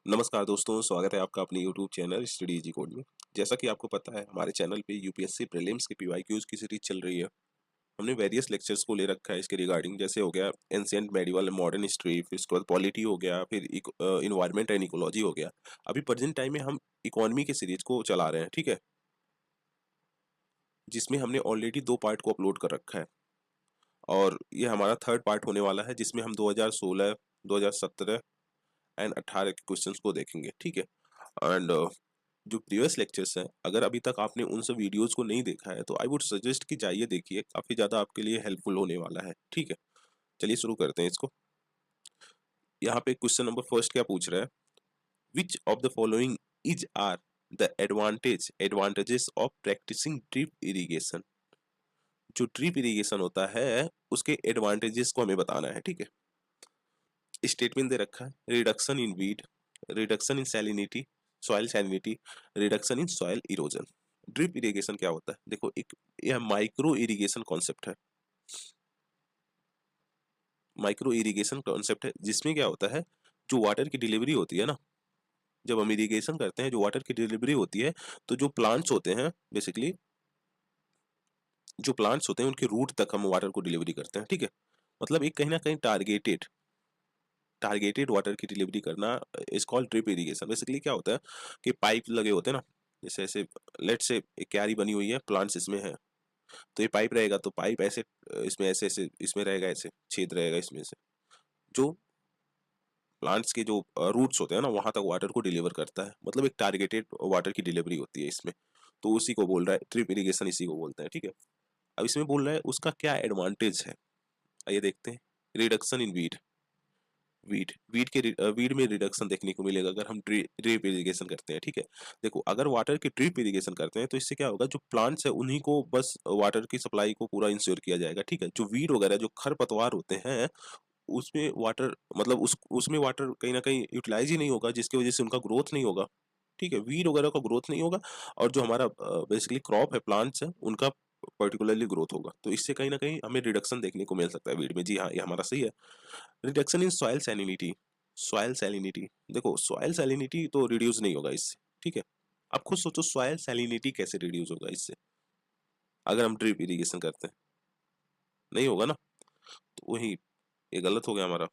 नमस्कार दोस्तों, स्वागत है आपका अपने YouTube channel study easy code में। जैसा कि आपको पता है, हमारे चैनल पे यूपीएससी प्रीलिम्स के पीवाईक्यूज की सीरीज चल रही है। हमने वेरियस लेक्चर्स को ले रखा है इसके रिगार्डिंग, जैसे हो गया एंशिएंट मेडिवल मॉडर्न हिस्ट्री, फिर उसके बाद पॉलिटी हो गया, फिर इन्वायरमेंट एंड इकोलॉजी हो गया। अभी प्रेजेंट टाइम में हम इकोनॉमी की सीरीज को चला रहे हैं, ठीक है, जिसमें हमने ऑलरेडी 2 पार्ट को अपलोड कर रखा है और ये हमारा थर्ड पार्ट होने वाला है, जिसमें हम 2016, 2017 एंड 18 के क्वेश्चंस को देखेंगे, ठीक है। एंड जो प्रीवियस लेक्चर्स हैं, अगर अभी तक आपने उन सब वीडियोस को नहीं देखा है तो आई वुड सजेस्ट कि जाइए देखिए, काफी ज्यादा आपके लिए हेल्पफुल होने वाला है, ठीक है। चलिए शुरू करते हैं इसको। यहाँ पे क्वेश्चन नंबर फर्स्ट क्या पूछ रहा है, which of the following is are the advantages of practising drip irrigation. जो ड्रिप इरिगेशन होता है उसके एडवांटेजेस को हमें बताना है, ठीक है। स्टेटमेंट दे रखा है, reduction in weed, reduction in salinity, soil salinity, reduction in soil erosion. Drip irrigation क्या होता है? देखो, एक यह माइक्रो इरिगेशन कॉन्सेप्ट है। माइक्रो इरिगेशन कॉन्सेप्ट है जिसमें क्या होता है, जो वाटर की डिलीवरी होती है ना, जब हम इरिगेशन करते हैं, जो वाटर की डिलीवरी होती है, तो जो प्लांट्स होते हैं बेसिकली, जो प्लांट्स होते हैं उनके रूट तक हम वाटर को डिलीवरी करते हैं, ठीक है। मतलब एक कहीं ना कहीं टारगेटेड वाटर की डिलीवरी करना is called drip irrigation. Basically क्या होता है कि पाइप लगे होते हैं ना, जैसे ऐसे लेट से एक क्यारी बनी हुई है, प्लांट्स इसमें है, तो ये पाइप रहेगा, तो पाइप ऐसे इसमें ऐसे ऐसे इसमें रहेगा, ऐसे छेद रहेगा इसमें से, जो प्लांट्स के जो रूट्स होते हैं ना, वहां तक वाटर को डिलीवर करता है। मतलब एक टारगेटेड वाटर की डिलीवरी होती है इसमें, तो उसी को बोल रहा है ड्रिप इरिगेशन, इसी को बोलते हैं, ठीक है। अब इसमें बोल रहा है उसका क्या एडवांटेज है, आइए देखते हैं। रिडक्शन इन वीड, वीड में रिडक्शन देखने को मिलेगा अगर हम ड्रिप इरिगेशन करते हैं, ठीक है। देखो, अगर वाटर की ड्रिप इरिगेशन करते हैं तो इससे क्या होगा, जो प्लांट्स है उन्हीं को बस वाटर की सप्लाई को पूरा इंश्योर किया जाएगा, ठीक है। जो वीड वगैरह, जो खरपतवार होते हैं, उसमें वाटर, मतलब उसमें वाटर कहीं ना कहीं यूटिलाइज ही नहीं होगा, जिसकी वजह से उनका ग्रोथ नहीं होगा, ठीक है। वीड वगैरह का ग्रोथ नहीं होगा, और जो हमारा बेसिकली क्रॉप है, प्लांट्स है, उनका पर्टिकुलरली ग्रोथ होगा। तो इससे कहीं ना कहीं हमें रिडक्शन देखने को मिल सकता है वीड में। जी हाँ, ये हमारा सही है। Reduction in soil salinity, soil salinity, देखो सॉइल सैलिनिटी तो रिड्यूस नहीं होगा इससे, ठीक है। आप खुद सोचो, सॉइल सैलिनिटी कैसे रिड्यूस होगा इससे, अगर हम ड्रिप इरिगेशन करते हैं? नहीं होगा ना, तो वही, ये गलत हो गया हमारा।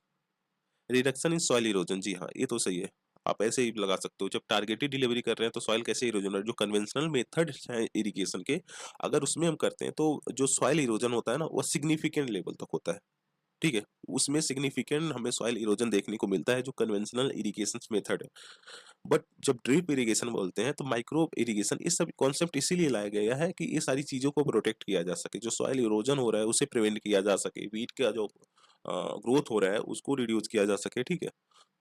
रिडक्शन इन सॉइल इरोजन, जी हाँ, ये तो सही है। आप ऐसे ही लगा सकते हो, जब टारगेटेड डिलीवरी कर रहे हैं तो सॉइल कैसे इरोजन है, जो कन्वेंशनल मेथड है इरिगेशन के, अगर उसमें हम करते हैं तो जो सॉइल इरोजन होता है ना, वो सिग्निफिकेंट लेवल तक होता है, ठीक है। उसमें सिग्निफिकेंट हमें सॉइल इरोजन देखने को मिलता है, जो कन्वेंशनल इरिगेशन मेथड है। बट जब ड्रिप इरिगेशन बोलते हैं तो माइक्रो इरिगेशन, इस सब कॉन्सेप्ट इसीलिए लाया गया है कि ये सारी चीजों को प्रोटेक्ट किया जा सके, जो सॉइल इरोजन हो रहा है उसे प्रिवेंट किया जा सके, वीट का जो ग्रोथ हो रहा है उसको रिड्यूस किया जा सके, ठीक है।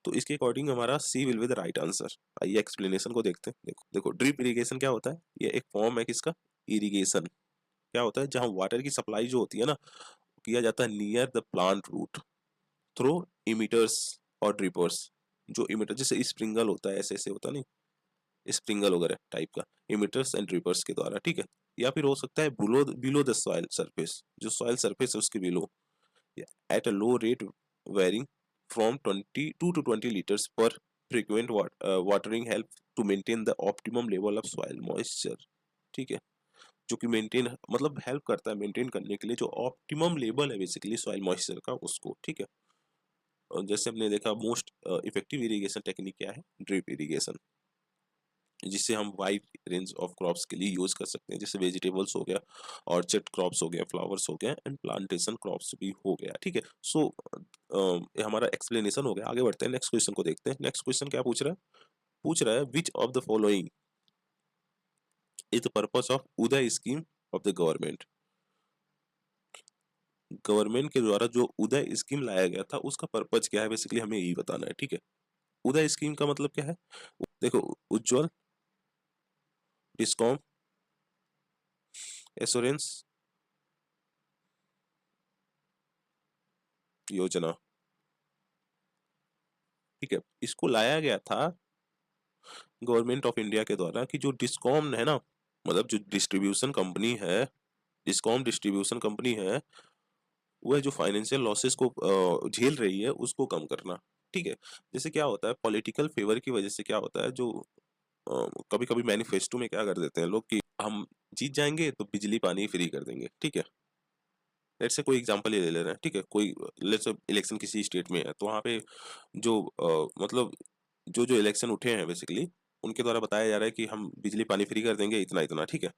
तो इसके अकॉर्डिंग हमारा C will be the right answer. आइए एक्सप्लेनेशन को देखते हैं। देखो देखो, ड्रिप इरिगेशन क्या होता है, ये एक फॉर्म है किसका, इरिगेशन। क्या होता है, जहां वाटर की सप्लाई जो होती है ना, किया जाता है near the plant root through emitters और ड्रिपर्स। जो इमिटर, जैसे स्प्रिंगल होता है, ऐसे ऐसे होता नहीं, स्प्रिंगल वगैरह टाइप का, इमिटर्स एंड ड्रिपर्स के द्वारा, ठीक है। या फिर हो सकता है below below the soil surface, जो सॉइल सरफेस है उसके below, at a low rate varying from 22 to 20 liters per frequent watering help to maintain the optimum level of soil moisture, ठीक है। जो कि मेंटेन, मतलब हेल्प करता है मेंटेन करने के लिए जो ऑप्टिमम लेवल है बेसिकली सॉइल मॉइस्चर का, उसको, ठीक है। और जैसे हमने देखा, मोस्ट इफेक्टिव इरिगेशन टेक्निक क्या है, ड्रिप इरिगेशन, जिससे हम वाइड रेंज ऑफ क्रॉप्स के लिए यूज कर सकते हैं, जैसे वेजिटेबल्स हो गया, ऑर्चर्ड क्रॉप्स हो गया, फ्लावर्स हो गया, एंड प्लांटेशन क्रॉप्स भी हो गया, ठीक है। सो ये हमारा एक्सप्लेनेशन हो गया। आगे बढ़ते हैं, नेक्स्ट क्वेश्चन को देखते हैं। नेक्स्ट क्वेश्चन क्या पूछ रहा है, पूछ रहा है which of the following is the purpose of Uday scheme of the government. Government के द्वारा जो उदय स्कीम लाया गया था उसका पर्पज क्या है, बेसिकली हमें यही बताना है, ठीक है। उदय स्कीम का मतलब क्या है, देखो, उज्जवल, डिस्कॉम, एश्योरेंस योजना, ठीक है। इसको लाया गया था गवर्नमेंट ऑफ इंडिया के द्वारा कि जो डिस्कॉम है ना, मतलब जो डिस्ट्रीब्यूशन कंपनी है, डिस्कॉम डिस्ट्रीब्यूशन कंपनी है, वह जो फाइनेंशियल लॉसेस को झेल रही है उसको कम करना, ठीक है। जैसे क्या होता है पॉलिटिकल फेवर की वजह से क्या होता है, जो कभी कभी मैनिफेस्टो में क्या कर देते हैं लोग कि हम जीत जाएंगे तो बिजली पानी फ्री कर देंगे, ठीक है। लेट्स से कोई एग्जांपल ही ले ले रहे हैं, ठीक है, कोई लेट्स से इलेक्शन किसी स्टेट में है तो वहाँ पे जो मतलब जो जो इलेक्शन उठे हैं बेसिकली उनके द्वारा बताया जा रहा है कि हम बिजली पानी फ्री कर देंगे इतना इतना, ठीक है।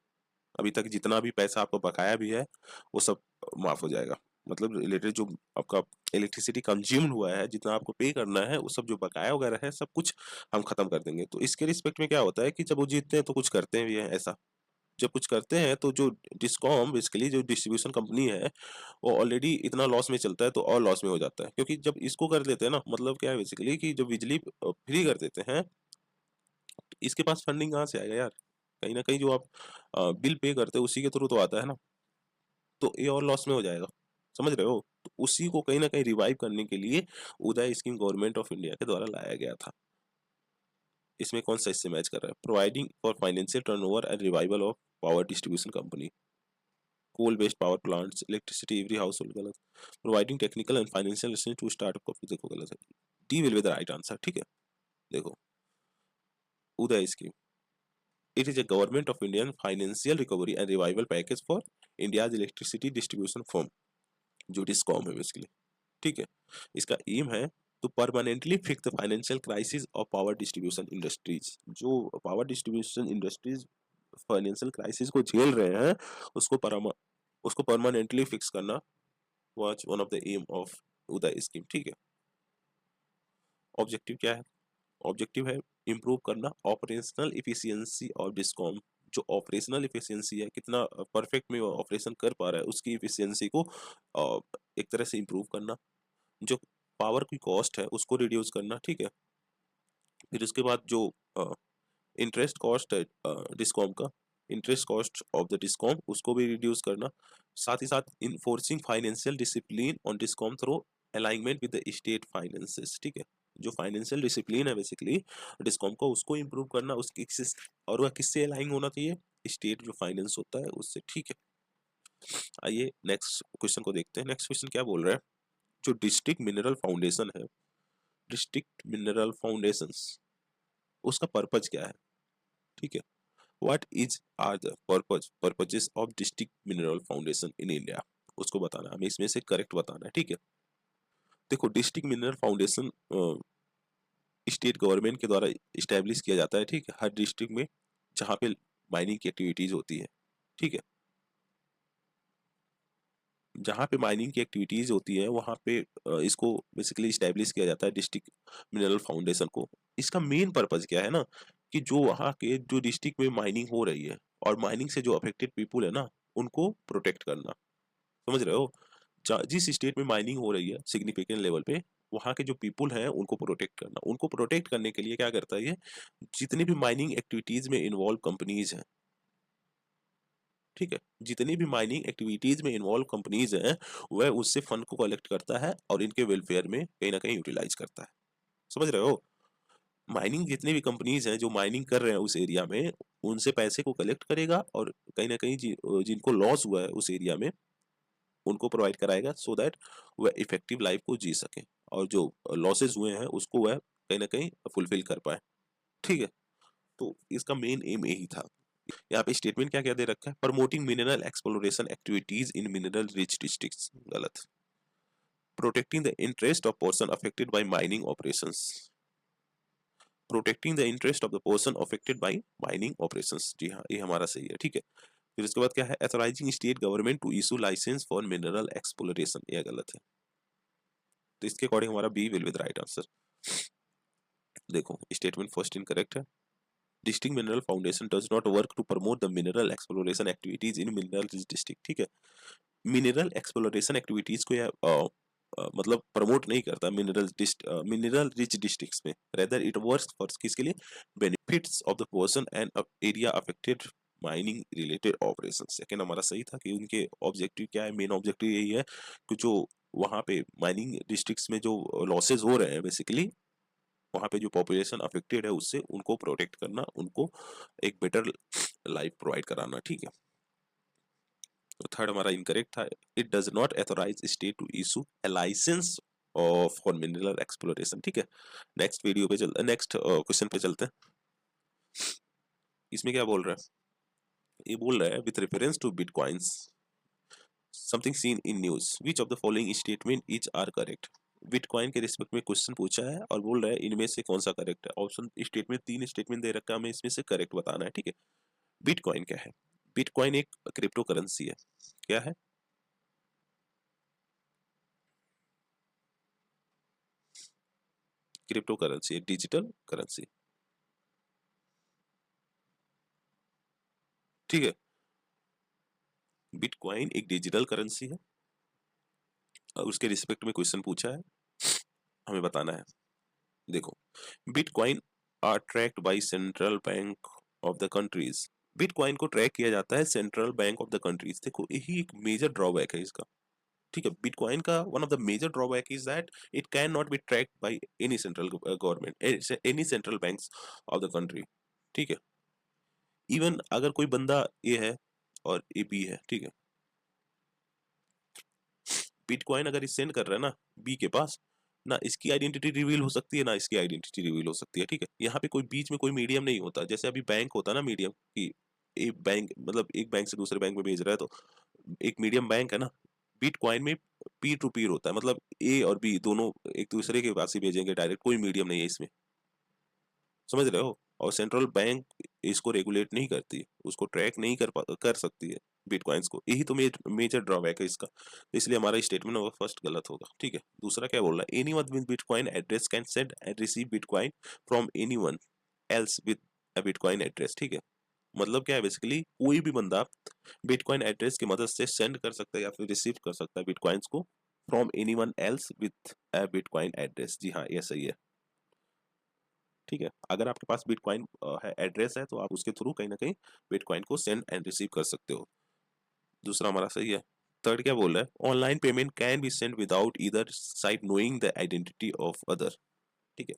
अभी तक जितना भी पैसा आपका बकाया भी है वो सब माफ हो जाएगा, मतलब रिलेटेड जो आपका इलेक्ट्रिसिटी कंज्यूम्ड हुआ है जितना आपको पे करना है वो सब जो बकाया वगैरह है सब कुछ हम खत्म कर देंगे। तो इसके रिस्पेक्ट में क्या होता है कि जब वो जीतते हैं तो कुछ करते भी हैं ऐसा, जब कुछ करते हैं तो जो डिस्कॉम बेसिकली जो डिस्ट्रीब्यूशन कंपनी है वो ऑलरेडी इतना लॉस में चलता है तो और लॉस में हो जाता है, क्योंकि जब इसको कर देते हैं ना मतलब क्या है बेसिकली कि जब बिजली फ्री कर देते हैं इसके पास फंडिंग कहाँ से आएगा यार, कहीं ना कहीं जो आप बिल पे करते हो उसी के थ्रू तो आता है ना, तो ये और लॉस में हो जाएगा, समझ रहे हो। तो उसी को कहीं ना कहीं रिवाइव करने के लिए उदय स्कीम गवर्नमेंट ऑफ इंडिया के द्वारा लाया गया था। इसमें कौन सा इससे मैच कर रहा है, providing for financial turnover and revival of power distribution company, coal based power plants, electricity every household, गलत। Providing technical and financial assistance to startup company, देखो गलत है। D will be the right answer, ठीक है। देखो Uday scheme, it is a government of Indian financial recovery and revival package for India's electricity distribution firm, जो discom है बेसिकली, ठीक है। इसका एम है to permanently fix the financial crisis of power distribution industries, जो power distribution industries financial crisis को झेल रहे हैं उसको परमानेंटली फिक्स करना was one of the aim of Uday scheme, ठीक है। ऑब्जेक्टिव क्या है, ऑब्जेक्टिव है इम्प्रूव करना ऑपरेशनल इफिशियंसी ऑफ डिस्कॉम, जो ऑपरेशनल इफिशियंसी है कितना परफेक्ट में वो ऑपरेशन कर पा रहा है उसकी इफिशियंसी को एक तरह से इम्प्रूव करना, जो पावर की कॉस्ट है उसको रिड्यूस करना, ठीक है। फिर उसके बाद जो इंटरेस्ट कॉस्ट है डिस्कॉम का, interest cost of the discom उसको भी रिड्यूस करना, साथ ही साथ enforcing financial discipline on discom through alignment with the state finances, ठीक है। जो फाइनेंशियल डिसिप्लिन है बेसिकली डिस्कॉम को उसको इम्प्रूव करना, उसकी और वह किससे अलाइन होना चाहिए, स्टेट जो फाइनेंस होता है उससे, ठीक है। आइए नेक्स्ट क्वेश्चन को देखते हैं। नेक्स्ट क्वेश्चन क्या बोल रहा है, जो डिस्ट्रिक्ट मिनरल फाउंडेशन है, डिस्ट्रिक्ट मिनरल फाउंडेशंस उसका पर्पज क्या है, ठीक है। What is are the purposes of district mineral foundation in India, उसको बताना है हमें, इसमें से करेक्ट बताना है, ठीक है। देखो district mineral foundation state government के द्वारा इस्टेब्लिश किया जाता है, ठीक है, हर डिस्ट्रिक्ट में जहाँ पे माइनिंग की एक्टिविटीज होती है, ठीक है। जहाँ पे माइनिंग की एक्टिविटीज होती है वहाँ पे इसको बेसिकली इस्टेब्लिश किया जाता है डिस्ट्रिक्ट मिनरल फाउंडेशन को। इसका मेन पर्पज क्या है ना कि जो वहाँ के जो डिस्ट्रिक्ट में माइनिंग हो रही है और माइनिंग से जो अफेक्टेड पीपुल है ना उनको प्रोटेक्ट करना, समझ रहे हो। जिस स्टेट में माइनिंग हो रही है सिग्निफिकेंट लेवल पे वहाँ के जो पीपुल हैं उनको प्रोटेक्ट करना, उनको प्रोटेक्ट करने के लिए क्या करता है ये, जितनी भी माइनिंग एक्टिविटीज में इन्वॉल्व कंपनीज हैं, ठीक है, जितनी भी माइनिंग एक्टिविटीज में इन्वॉल्व कंपनीज हैं वह उससे फंड को कलेक्ट करता है और इनके वेलफेयर में कहीं ना कहीं यूटिलाइज करता है, समझ रहे हो। माइनिंग जितनी भी कंपनीज हैं जो माइनिंग कर रहे हैं उस एरिया में उनसे पैसे को कलेक्ट करेगा और कहीं ना कहीं जिनको लॉस हुआ है उस एरिया में उनको प्रोवाइड कराएगा सो दैट वह इफेक्टिव लाइफ को जी सके और जो लॉसेस हुए हैं उसको वह कहीं ना कहीं फुलफिल कर पाए, ठीक है। तो इसका मेन एम यही था। यहाँ पे स्टेटमेंट क्या क्या दे रखा है, promoting mineral exploration activities in mineral rich districts, गलत। Protecting the interest of person affected by mining operations, protecting the interest of the person affected by mining operations, जी हाँ ये हमारा सही है, ठीक है। फिर उसके बाद क्या है, authorising state government to issue licence for mineral exploration, ये गलत है। तो इसके अकॉर्डिंग हमारा B will be the right answer. देखो स्टेटमेंट फर्स्ट इनकरेक्ट है, district mineral foundation does not work to promote the mineral exploration activities in mineral rich district, ठीक है। मिनरल एक्सप्लोरेशन एक्टिविटीज को यह मतलब प्रमोट नहीं करता मिनरल रिच डिस्ट्रिक्ट्स में, रेदर इट वर्क्स फॉर किसके लिए, benefits of the person and area affected mining related operation. Second हमारा सही था कि उनके ऑब्जेक्टिव क्या है, मेन ऑब्जेक्टिव यही है कि जो वहाँ पे माइनिंग डिस्ट्रिक्ट्स में जो लॉसेज हो रहे हैं बेसिकली वहाँ पे जो पॉपुलेशन अफेक्टेड है उससे उनको प्रोटेक्ट करना, उनको एक बेटर लाइफ प्रोवाइड कराना, ठीक है। तो थर्ड हमारा इनकरेक्ट था, it does not authorise state to issue a licence for mineral exploration. ठीक है, नेक्स्ट वीडियो पे चलते, नेक्स्ट क्वेश्चन पे चलते हैं। इसमें क्या बोल रहा है, ये बोल रहा है with reference to bitcoins something seen in news which of the following statement is are correct. Bitcoin के रिस्पेक्ट में क्वेश्चन पूछा है और बोल रहा है इनमें से कौन सा करेक्ट है। ऑप्शन स्टेटमेंट, 3 स्टेटमेंट दे रखा है, हमें इसमें से करेक्ट बताना है। ठीक है, बिटकॉइन क्या है? बिटकॉइन एक क्रिप्टो करेंसी है। क्या है? Crypto currency, digital currency. ठीक है, बिटकॉइन एक डिजिटल करेंसी है और उसके रिस्पेक्ट में क्वेश्चन पूछा है, हमें बताना है। देखो, bitcoin are tracked by central bank of the countries. Bitcoin को ट्रैक किया जाता है central bank of the countries. देखो, यही एक मेजर ड्रॉबैक है इसका। ठीक है, बिटकॉइन का one of the major drawback is that it can not be tracked by any central government, any central banks of the country. ठीक है, इवन अगर कोई बंदा ए है और ए बी है, ठीक है, बिटकॉइन अगर इस सेंड कर रहा है ना बी के पास, ना इसकी आइडेंटिटी रिवील हो सकती है ना इसकी आइडेंटिटी रिवील हो सकती है। ठीक है, यहाँ पे कोई बीच में कोई मीडियम नहीं होता। जैसे अभी बैंक होता है ना मीडियम, कि एक बैंक मतलब एक बैंक से दूसरे बैंक में भेज रहा है तो एक मीडियम बैंक है ना। बिटकॉइन में पीर टू पीर होता है, मतलब ए और बी दोनों एक दूसरे के पास ही भेजेंगे डायरेक्ट, कोई मीडियम नहीं है इसमें। समझ रहे हो? और सेंट्रल बैंक इसको रेगुलेट नहीं करती, उसको ट्रैक नहीं कर सकती है बिटकॉइंस को। यही तो मेजर ड्रॉबैक है इसका। तो इसलिए हमारा स्टेटमेंट होगा फर्स्ट गलत होगा। ठीक है, दूसरा क्या बोल रहा है, any one with bitcoin address can send and receive bitcoin from anyone else with a bitcoin address. ठीक है, मतलब क्या है, बेसिकली कोई भी बंदा बिटकॉइन एड्रेस की मदद से सेंड कर सकता है या फिर रिसीव कर सकता है बिटकॉइंस को from anyone else with a bitcoin address. जी हाँ, ये सही है। ठीक है, अगर आपके पास बिटकॉइन है एड्रेस है तो आप उसके थ्रू कहीं ना कहीं बिटकॉइन को सेंड एंड रिसीव कर सकते हो। दूसरा हमारा सही है। थर्ड क्या बोल रहा है, online payment can be send without either side knowing the identity of other. ठीक है,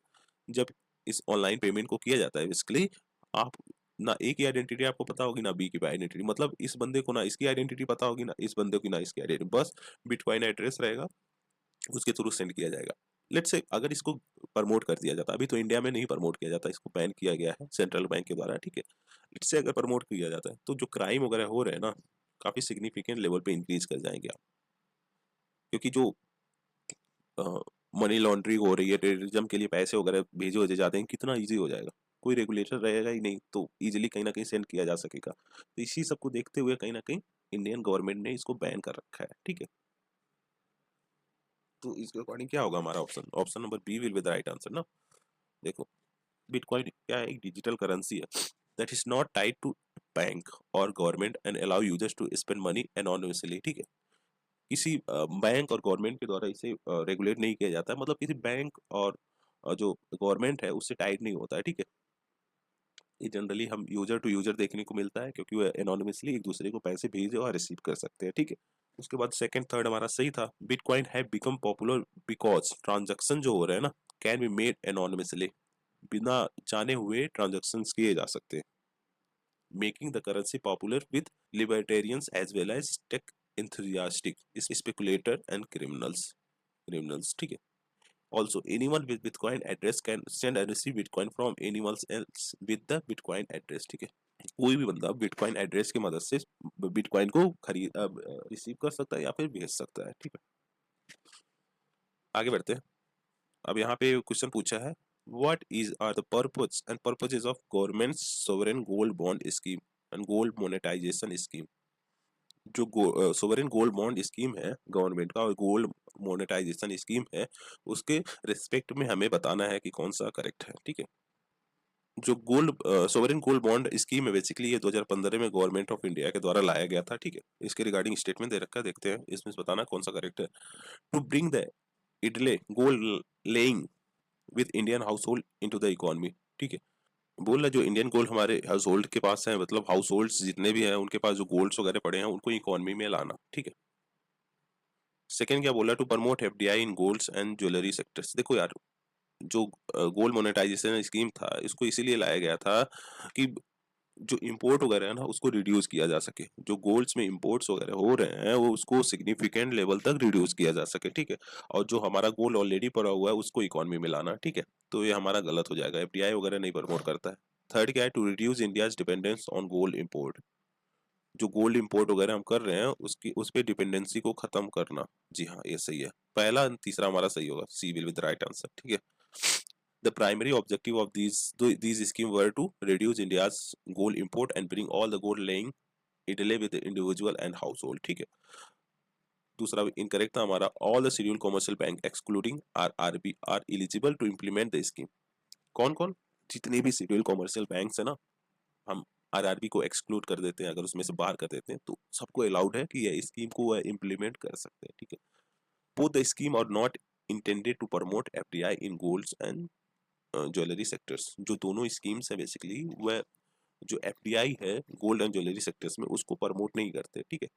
जब इस ऑनलाइन पेमेंट को किया जाता है बेसिकली, आप ना ए की आइडेंटिटी आपको पता होगी ना बी की आइडेंटिटी, मतलब इस बंदे को ना इसकी आइडेंटिटी पता होगी ना इस बंदे की ना इसकी आइडेंटिटी, बस बिटकॉइन एड्रेस रहेगा उसके थ्रू सेंड किया जाएगा। लेट्स से अगर इसको प्रमोट कर दिया जाता, अभी तो इंडिया में नहीं प्रमोट किया जाता, इसको बैन किया गया है सेंट्रल बैंक के द्वारा। ठीक है, लेट्स से अगर प्रमोट किया जाता है तो जो क्राइम वगैरह हो रहे हैं ना, काफी सिग्निफिकेंट लेवल पे इंक्रीज कर जाएंगे आप। क्योंकि जो मनी लॉन्ड्रिंग हो रही है, टेररिज्म के लिए पैसे वगैरह भेजे भेजे जाते हैं, कितना ईजी हो जाएगा। कोई रेगुलेटर रहेगा ही नहीं तो इजीली कहीं ना कहीं सेंड किया जा सकेगा। तो इसी सबको देखते हुए कहीं ना कहीं इंडियन गवर्नमेंट ने इसको बैन कर रखा है। ठीक है, तो इसके अकॉर्डिंग क्या होगा हमारा option, option number B will be the right answer ना। देखो, बिटकॉइन क्या है, एक डिजिटल करेंसी है that is not tied to bank और government and allow users to spend money anonymously. ठीक है, किसी बैंक और गवर्नमेंट के द्वारा इसे रेगुलेट नहीं किया जाता है, मतलब किसी बैंक और जो गवर्नमेंट है उससे टाइड नहीं होता है। ठीक है, ये जनरली हम यूजर टू यूजर देखने को मिलता है क्योंकि वो एनोनिमसली एक दूसरे को पैसे भेज और रिसीव कर सकते हैं। ठीक है, उसके बाद सेकंड थर्ड हमारा सही था। बिटकॉइन है बिकम पॉपुलर बिकॉज ट्रांजैक्शन जो हो रहे हैं ना कैन बी मेड एनोनिमसली, बिना जाने हुए ट्रांजैक्शन किए जा सकते हैं, making the currency popular with libertarians as well as tech enthusiastic speculator and criminals। ठीक है, also anyone with bitcoin address can send and receive bitcoin from anyone else with the bitcoin address। ठीक है, कोई भी बंदा bitcoin address की मदद से बिटकॉइन को खरीद रिसीव कर सकता है या फिर भेज सकता है। ठीक है, आगे बढ़ते हैं। अब यहाँ पे क्वेश्चन पूछा है, what is are the purpose and purposes of government sovereign gold bond scheme and gold monetisation scheme. जो सोवरेन गोल्ड बॉन्ड स्कीम है गवर्नमेंट का और गोल्ड मोनेटाइजेशन स्कीम है, उसके रिस्पेक्ट में हमें बताना है कि कौन सा करेक्ट है। ठीक है, जो gold sovereign gold bond scheme है बेसिकली ये 2015 में गवर्नमेंट ऑफ इंडिया के द्वारा लाया गया था। ठीक है, इसके रिगार्डिंग स्टेटमेंट दे रखा है, देखते हैं इसमें से बताना कौन सा करेक्ट है। To bring the idle gold lying with Indian household into the economy. ठीक है, बोल रहा जो इंडियन गोल्ड हमारे हाउस होल्ड के पास है, मतलब हाउस होल्ड जितने भी हैं उनके पास जो गोल्ड्स वगैरह पड़े हैं उनको इकोनॉमी में लाना। ठीक है, सेकंड क्या बोला, to promote FDI in golds and jewellery sectors. देखो यार, जो गोल्ड मोनेटाइजेशन स्कीम था इसको इसीलिए लाया गया था कि जो इंपोर्ट वगैरह है ना उसको रिड्यूस किया जा सके, जो गोल्ड्स में इंपोर्ट्स वगैरह हो रहे हैं वो उसको सिग्निफिकेंट लेवल तक रिड्यूस किया जा सके, ठीक है। और जो हमारा गोल्ड ऑलरेडी पड़ा हुआ है उसको इकोनॉमी में लाना, ठीक है। तो ये हमारा गलत हो जाएगा, एफडीआई वगैरह नहीं प्रमोट करता है। थर्ड क्या है, to reduce India's dependence on gold import, जो गोल्ड इंपोर्ट वगैरह हम कर रहे हैं उसकी उस पे डिपेंडेंसी को खत्म करना। जी हाँ, ये सही है, पहला तीसरा हमारा सही होगा, C will be the right answer, ठीक है। The primary objective of these schemes were to reduce India's gold import and bring all the gold laying idle with the individual and household, ठीक है। दूसरा इनकरेक्ट था हमारा, all the schedule commercial bank excluding RRB are eligible to implement the scheme. कौन कौन, जितने भी schedule commercial banks है ना, हम आरआरबी को एक्सक्लूड कर देते हैं, अगर उसमें से बाहर कर देते हैं तो सबको अलाउड है कि ये स्कीम को इम्प्लीमेंट कर सकते हैं, ठीक है। Both the scheme are not intended to promote FDI in golds and jewellery sectors. जो दोनों स्कीम्स है बेसिकली वह जो एफडीआई है गोल्ड एंड ज्वेलरी सेक्टर्स में उसको प्रमोट नहीं करते, ठीक है।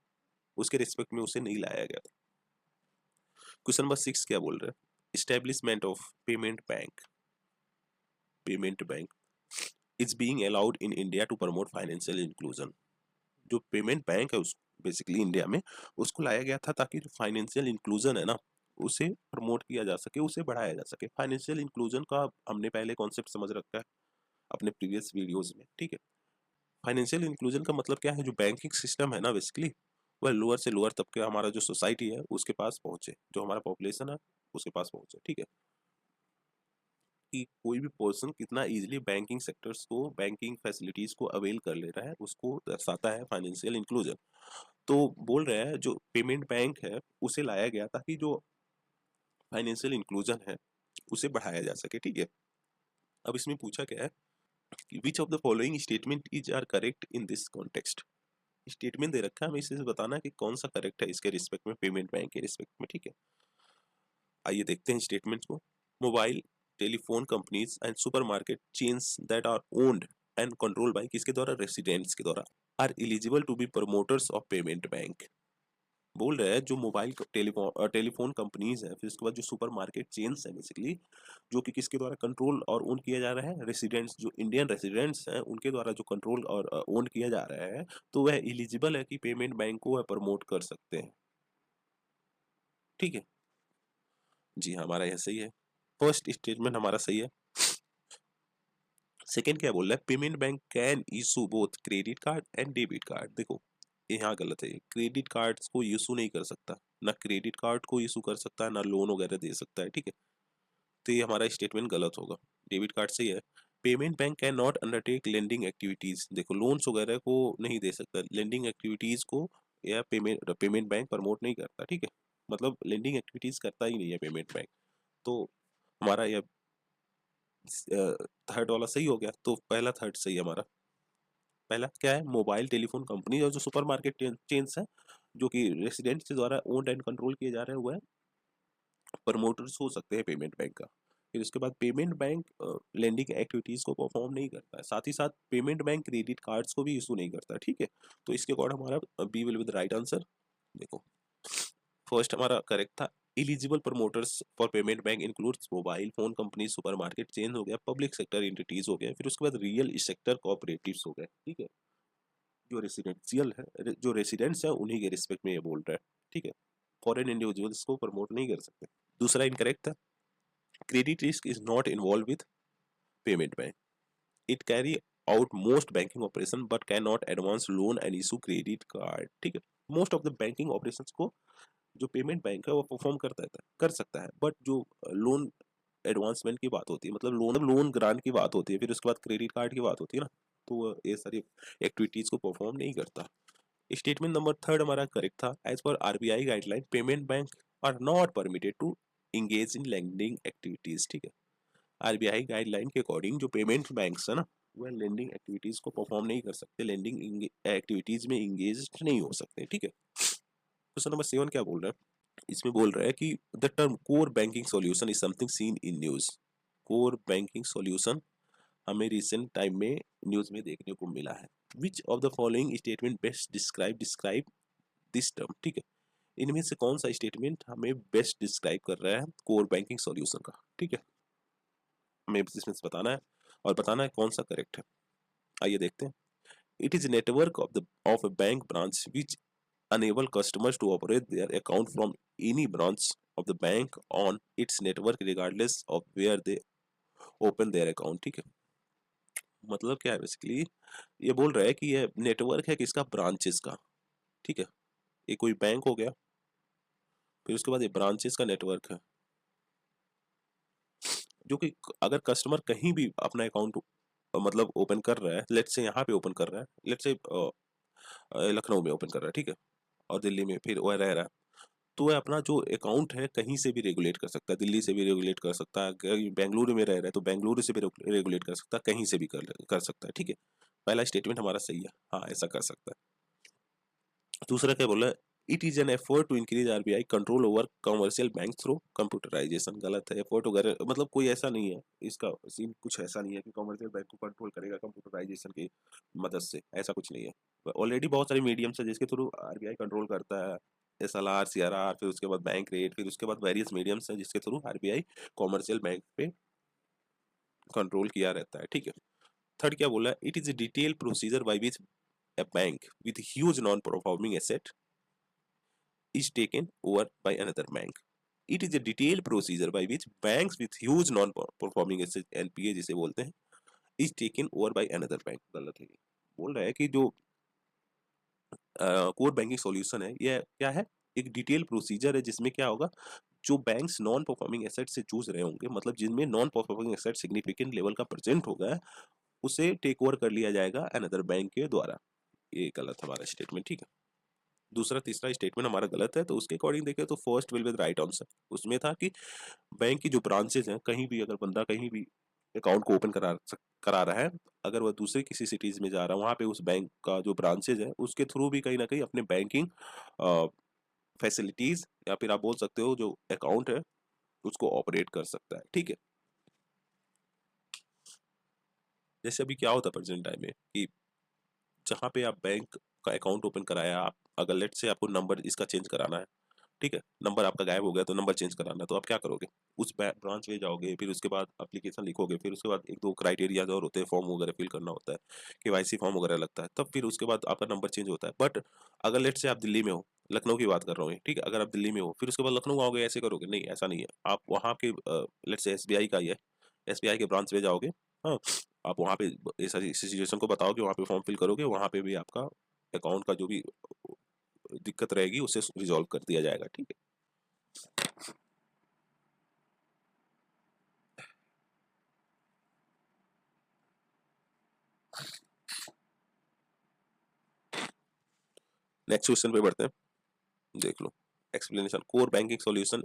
उसके रिस्पेक्ट में उसे नहीं लाया गया था। क्वेश्चन नंबर 6 क्या बोल रहे हैं, establishment of payment bank, payment bank is being allowed in India to promote financial inclusion. जो पेमेंट बैंक है उस बेसिकली इंडिया में उसको लाया गया था ताकि जो फाइनेंशियल इंक्लूजन है ना उसे प्रमोट किया जा सके, उसे बढ़ाया जा सके। फाइनेंशियल इंक्लूजन का हमने पहले कॉन्सेप्ट समझ रखा है अपने प्रीवियस वीडियोस में, ठीक है। फाइनेंशियल इंक्लूजन का मतलब क्या है, जो बैंकिंग सिस्टम है ना बेसिकली वह लोअर से लोअर तबके हमारा जो सोसाइटी है उसके पास पहुंचे, जो हमारा पॉपुलेशन है उसके पास पहुंचे, ठीक है। कि कोई भी पर्सन कितना इजीली बैंकिंग सेक्टर्स को, बैंकिंग फैसिलिटीज को अवेल कर ले रहा है उसको दर्शाता है फाइनेंशियल इंक्लूजन। तो बोल रहे हैं जो पेमेंट बैंक है उसे लाया गया ताकि जो फाइनेंशियल इंक्लूजन है उसे बढ़ाया जा सके, ठीक है। अब इसमें पूछा गया है कि which of the following statement is are correct in this context. Statement दे रखा है, हमें इसे बताना है कि कौन सा करेक्ट है इसके रिस्पेक्ट में, पेमेंट बैंक के रिस्पेक्ट में, ठीक है। आइए देखते हैं स्टेटमेंट्स को। Mobile telephone companies and supermarket chains that are owned and control by किसके द्वारा, रेसिडेंट्स के द्वारा, are eligible to be promoters of payment bank. बोल रहे हैं जो मोबाइल टेलीफोन कंपनीज है, फिर उसके बाद जो सुपरमार्केट चेन्स है बेसिकली जो कि किसके द्वारा कंट्रोल और ओन किया जा रहा है, रेसिडेंट्स, जो इंडियन रेसिडेंट्स हैं उनके द्वारा जो कंट्रोल और ओन किया जा रहा है, तो वह एलिजिबल है कि पेमेंट बैंक को वह प्रमोट कर सकते हैं, ठीक है। जी हाँ, हमारा यह सही है, फर्स्ट स्टेटमेंट हमारा सही है। सेकेंड क्या बोल रहा है, payment bank can issue both credit card and debit card. देखो यहाँ गलत है, क्रेडिट कार्ड्स को इशू नहीं कर सकता, ना क्रेडिट कार्ड को इशू कर सकता है, ना लोन वगैरह दे सकता है, ठीक है। तो ये हमारा स्टेटमेंट गलत होगा, डेबिट कार्ड सही है। Payment bank can not undertake lending activities, देखो लोन्स वगैरह को नहीं दे सकता, लेंडिंग एक्टिविटीज को या पेमेंट बैंक प्रमोट नहीं करता, ठीक है। मतलब लेंडिंग एक्टिविटीज करता ही नहीं है पेमेंट बैंक। तो हमारा यह थर्ड वाला सही हो गया, तो पहला थर्ड सही है हमारा। पहला क्या है, मोबाइल टेलीफोन कंपनी और जो सुपरमार्केट चेन्स है जो कि रेसिडेंट्स के द्वारा ओन्ड एंड कंट्रोल किए जा रहे हैं वह प्रमोटर्स हो सकते हैं पेमेंट बैंक का। फिर उसके बाद पेमेंट बैंक लेंडिंग एक्टिविटीज को परफॉर्म नहीं करता है, साथ ही साथ पेमेंट बैंक क्रेडिट कार्ड्स को भी इशू नहीं करता, ठीक है। तो इसके अकॉर्डिंग हमारा B will be the right answer. देखो फर्स्ट हमारा करेक्ट था, eligible promoters for payment bank includes mobile phone company, supermarket chain हो गया, पब्लिक सेक्टर एंटिटीज हो गया, फिर उसके बाद रियल सेक्टर कोऑपरेटिव्स हो गए, ठीक है। जो रेसिडेंशियल है, जो रेसिडेंट्स है उन्हीं के रिस्पेक्ट में ये बोल रहा है, ठीक है। फॉरेन इंडिविजुअल्स को प्रमोट नहीं कर सकते। दूसरा इनकरेक्ट था, credit risk is not involve with payment bank, it carry out most banking operation but can not advance loan and issue credit card, ठीक है। Most of the banking operations को जो पेमेंट बैंक है वो perform कर सकता है, but जो लोन एडवांसमेंट की बात होती है, मतलब लोन ग्रांट की बात होती है, फिर उसके बाद क्रेडिट कार्ड की बात होती है ना, तो वो ये सारी एक्टिविटीज को परफॉर्म नहीं करता। स्टेटमेंट नंबर थर्ड हमारा करेक्ट था, as per RBI guideline payment bank are not permitted to engage in lending activities, ठीक है। आरबीआई गाइडलाइन के अकॉर्डिंग जो पेमेंट बैंक्स है ना वह लेंडिंग एक्टिविटीज को परफॉर्म नहीं कर सकते, लेंडिंग एक्टिविटीज में इंगेज नहीं हो सकते, ठीक है। क्वेश्चन नंबर 7 क्या बोल रहा है, इसमें बोल रहा है कि the term core banking solution is something seen in news. Core banking solution हमें रिसेंट टाइम में न्यूज में देखने को मिला है। Which of the following statement best describe this term, ठीक है। इनमें से कौन सा स्टेटमेंट हमें बेस्ट डिस्क्राइब कर रहा है कोर बैंकिंग सॉल्यूशन का, ठीक है। हमें इसमें से बताना है और बताना है कौन सा करेक्ट है। आइए देखते हैं। It is a network of a bank branch which enable customers to operate their account from any branch of the bank on its network regardless of where they open their account। ठीक है, मतलब क्या है basically, ये बोल रहा है कि ये नेटवर्क है किसका, ब्रांचेस का। ठीक है, ये कोई बैंक हो गया, फिर उसके बाद ये ब्रांचेस का नेटवर्क है, जो कि अगर कस्टमर कहीं भी अपना अकाउंट मतलब ओपन कर रहा है, लेट्स से यहाँ पे ओपन कर रहा है, लेट्स से लखनऊ में ओपन कर रहा है, ठीक है, और दिल्ली में फिर वह रह रहा है, तो वह अपना जो अकाउंट है कहीं से भी रेगुलेट कर सकता है, दिल्ली से भी रेगुलेट कर सकता है, अगर बेंगलुरु में रह रहा है तो बेंगलुरु से भी रेगुलेट कर सकता है, कहीं से भी कर सकता है। ठीक है, पहला स्टेटमेंट हमारा सही है, हाँ ऐसा कर सकता है। दूसरा क्या बोला है, it is an effort to increase RBI control over commercial bank through computerisation. गलत है, एफर्ट वगैरह मतलब कोई ऐसा नहीं है, इसका सीन कुछ ऐसा नहीं है कि कमर्शियल बैंक को कंट्रोल करेगा कंप्यूटराइजेशन की मदद से, ऐसा कुछ नहीं है। ऑलरेडी बहुत सारे मीडियम्स है जिसके थ्रू आरबीआई कंट्रोल करता है, एसएलआर, सीआरआर, फिर उसके बाद बैंक रेट, फिर उसके बाद वेरियस मीडियम्स हैं जिसके थ्रू आरबीआई कॉमर्शियल बैंक पे कंट्रोल किया रहता है। ठीक है, थर्ड क्या बोला है, it is a detail procedure by which a bank with huge non-performing asset is taken over by another bank. It is a detailed procedure by which banks with huge non-performing asset NPA जिसे बोलते हैं is taken over by another bank। गलत है, बोल रहा है कि जो कोर बैंकिंग सॉल्यूशन है ये क्या है, एक डिटेल प्रोसीजर है जिसमें क्या होगा, जो बैंक्स नॉन परफॉर्मिंग एसेट से जूझ रहे होंगे, मतलब जिनमें non performing asset significant level का प्रेजेंट होगा, उसे टेक ओवर कर लिया जाएगा अनदर बैंक के द्वारा। ये गलत हमारा स्टेटमेंट। ठीक है, दूसरा तीसरा स्टेटमेंट हमारा गलत है, तो उसके अकॉर्डिंग देखें तो first will be the right answer. उसमें था कि बैंक की जो ब्रांचेज हैं, कहीं भी अगर बंदा कहीं भी अकाउंट को ओपन करा रहा है, अगर वह दूसरे किसी सिटीज में जा रहा है, वहां पे उस बैंक का जो ब्रांचेज है उसके थ्रू भी कहीं ना कहीं अपने बैंकिंग फैसिलिटीज या फिर आप बोल सकते हो जो अकाउंट है उसको ऑपरेट कर सकता है। ठीक है, जैसे अभी क्या होता है प्रेजेंट टाइम में कि जहाँ पे आप बैंक का अकाउंट ओपन कराया, आप अगर लेट से आपको नंबर इसका चेंज कराना है, ठीक है, नंबर आपका गायब हो गया तो नंबर चेंज कराना है, तो आप क्या करोगे, उस ब्रांच में जाओगे, फिर उसके बाद एप्लीकेशन लिखोगे, फिर उसके बाद एक दो क्राइटेरिया और होते हैं, फॉर्म वगैरह फिल करना होता है, केवाईसी फॉर्म वगैरह लगता है, तब फिर उसके बाद आपका नंबर चेंज होता है। बट अगर लेट से आप दिल्ली में हो, लखनऊ की बात कर रहा हूँ, ठीक है, अगर आप दिल्ली में हो फिर उसके बाद लखनऊ आओगे, ऐसे करोगे नहीं, ऐसा नहीं है। आप वहाँ के लेट से एसबीआई का ही है, एसबीआई के ब्रांच में जाओगे, हाँ, आप वहाँ पे इस सिचुएशन को बताओगे, वहाँ पे फॉर्म फिल करोगे, वहाँ पे भी आपका अकाउंट का जो भी दिक्कत रहेगी उसे रिजॉल्व कर दिया जाएगा। ठीक है, नेक्स्ट क्वेश्चन पे बढ़ते हैं, देख लो explanation. Core banking solution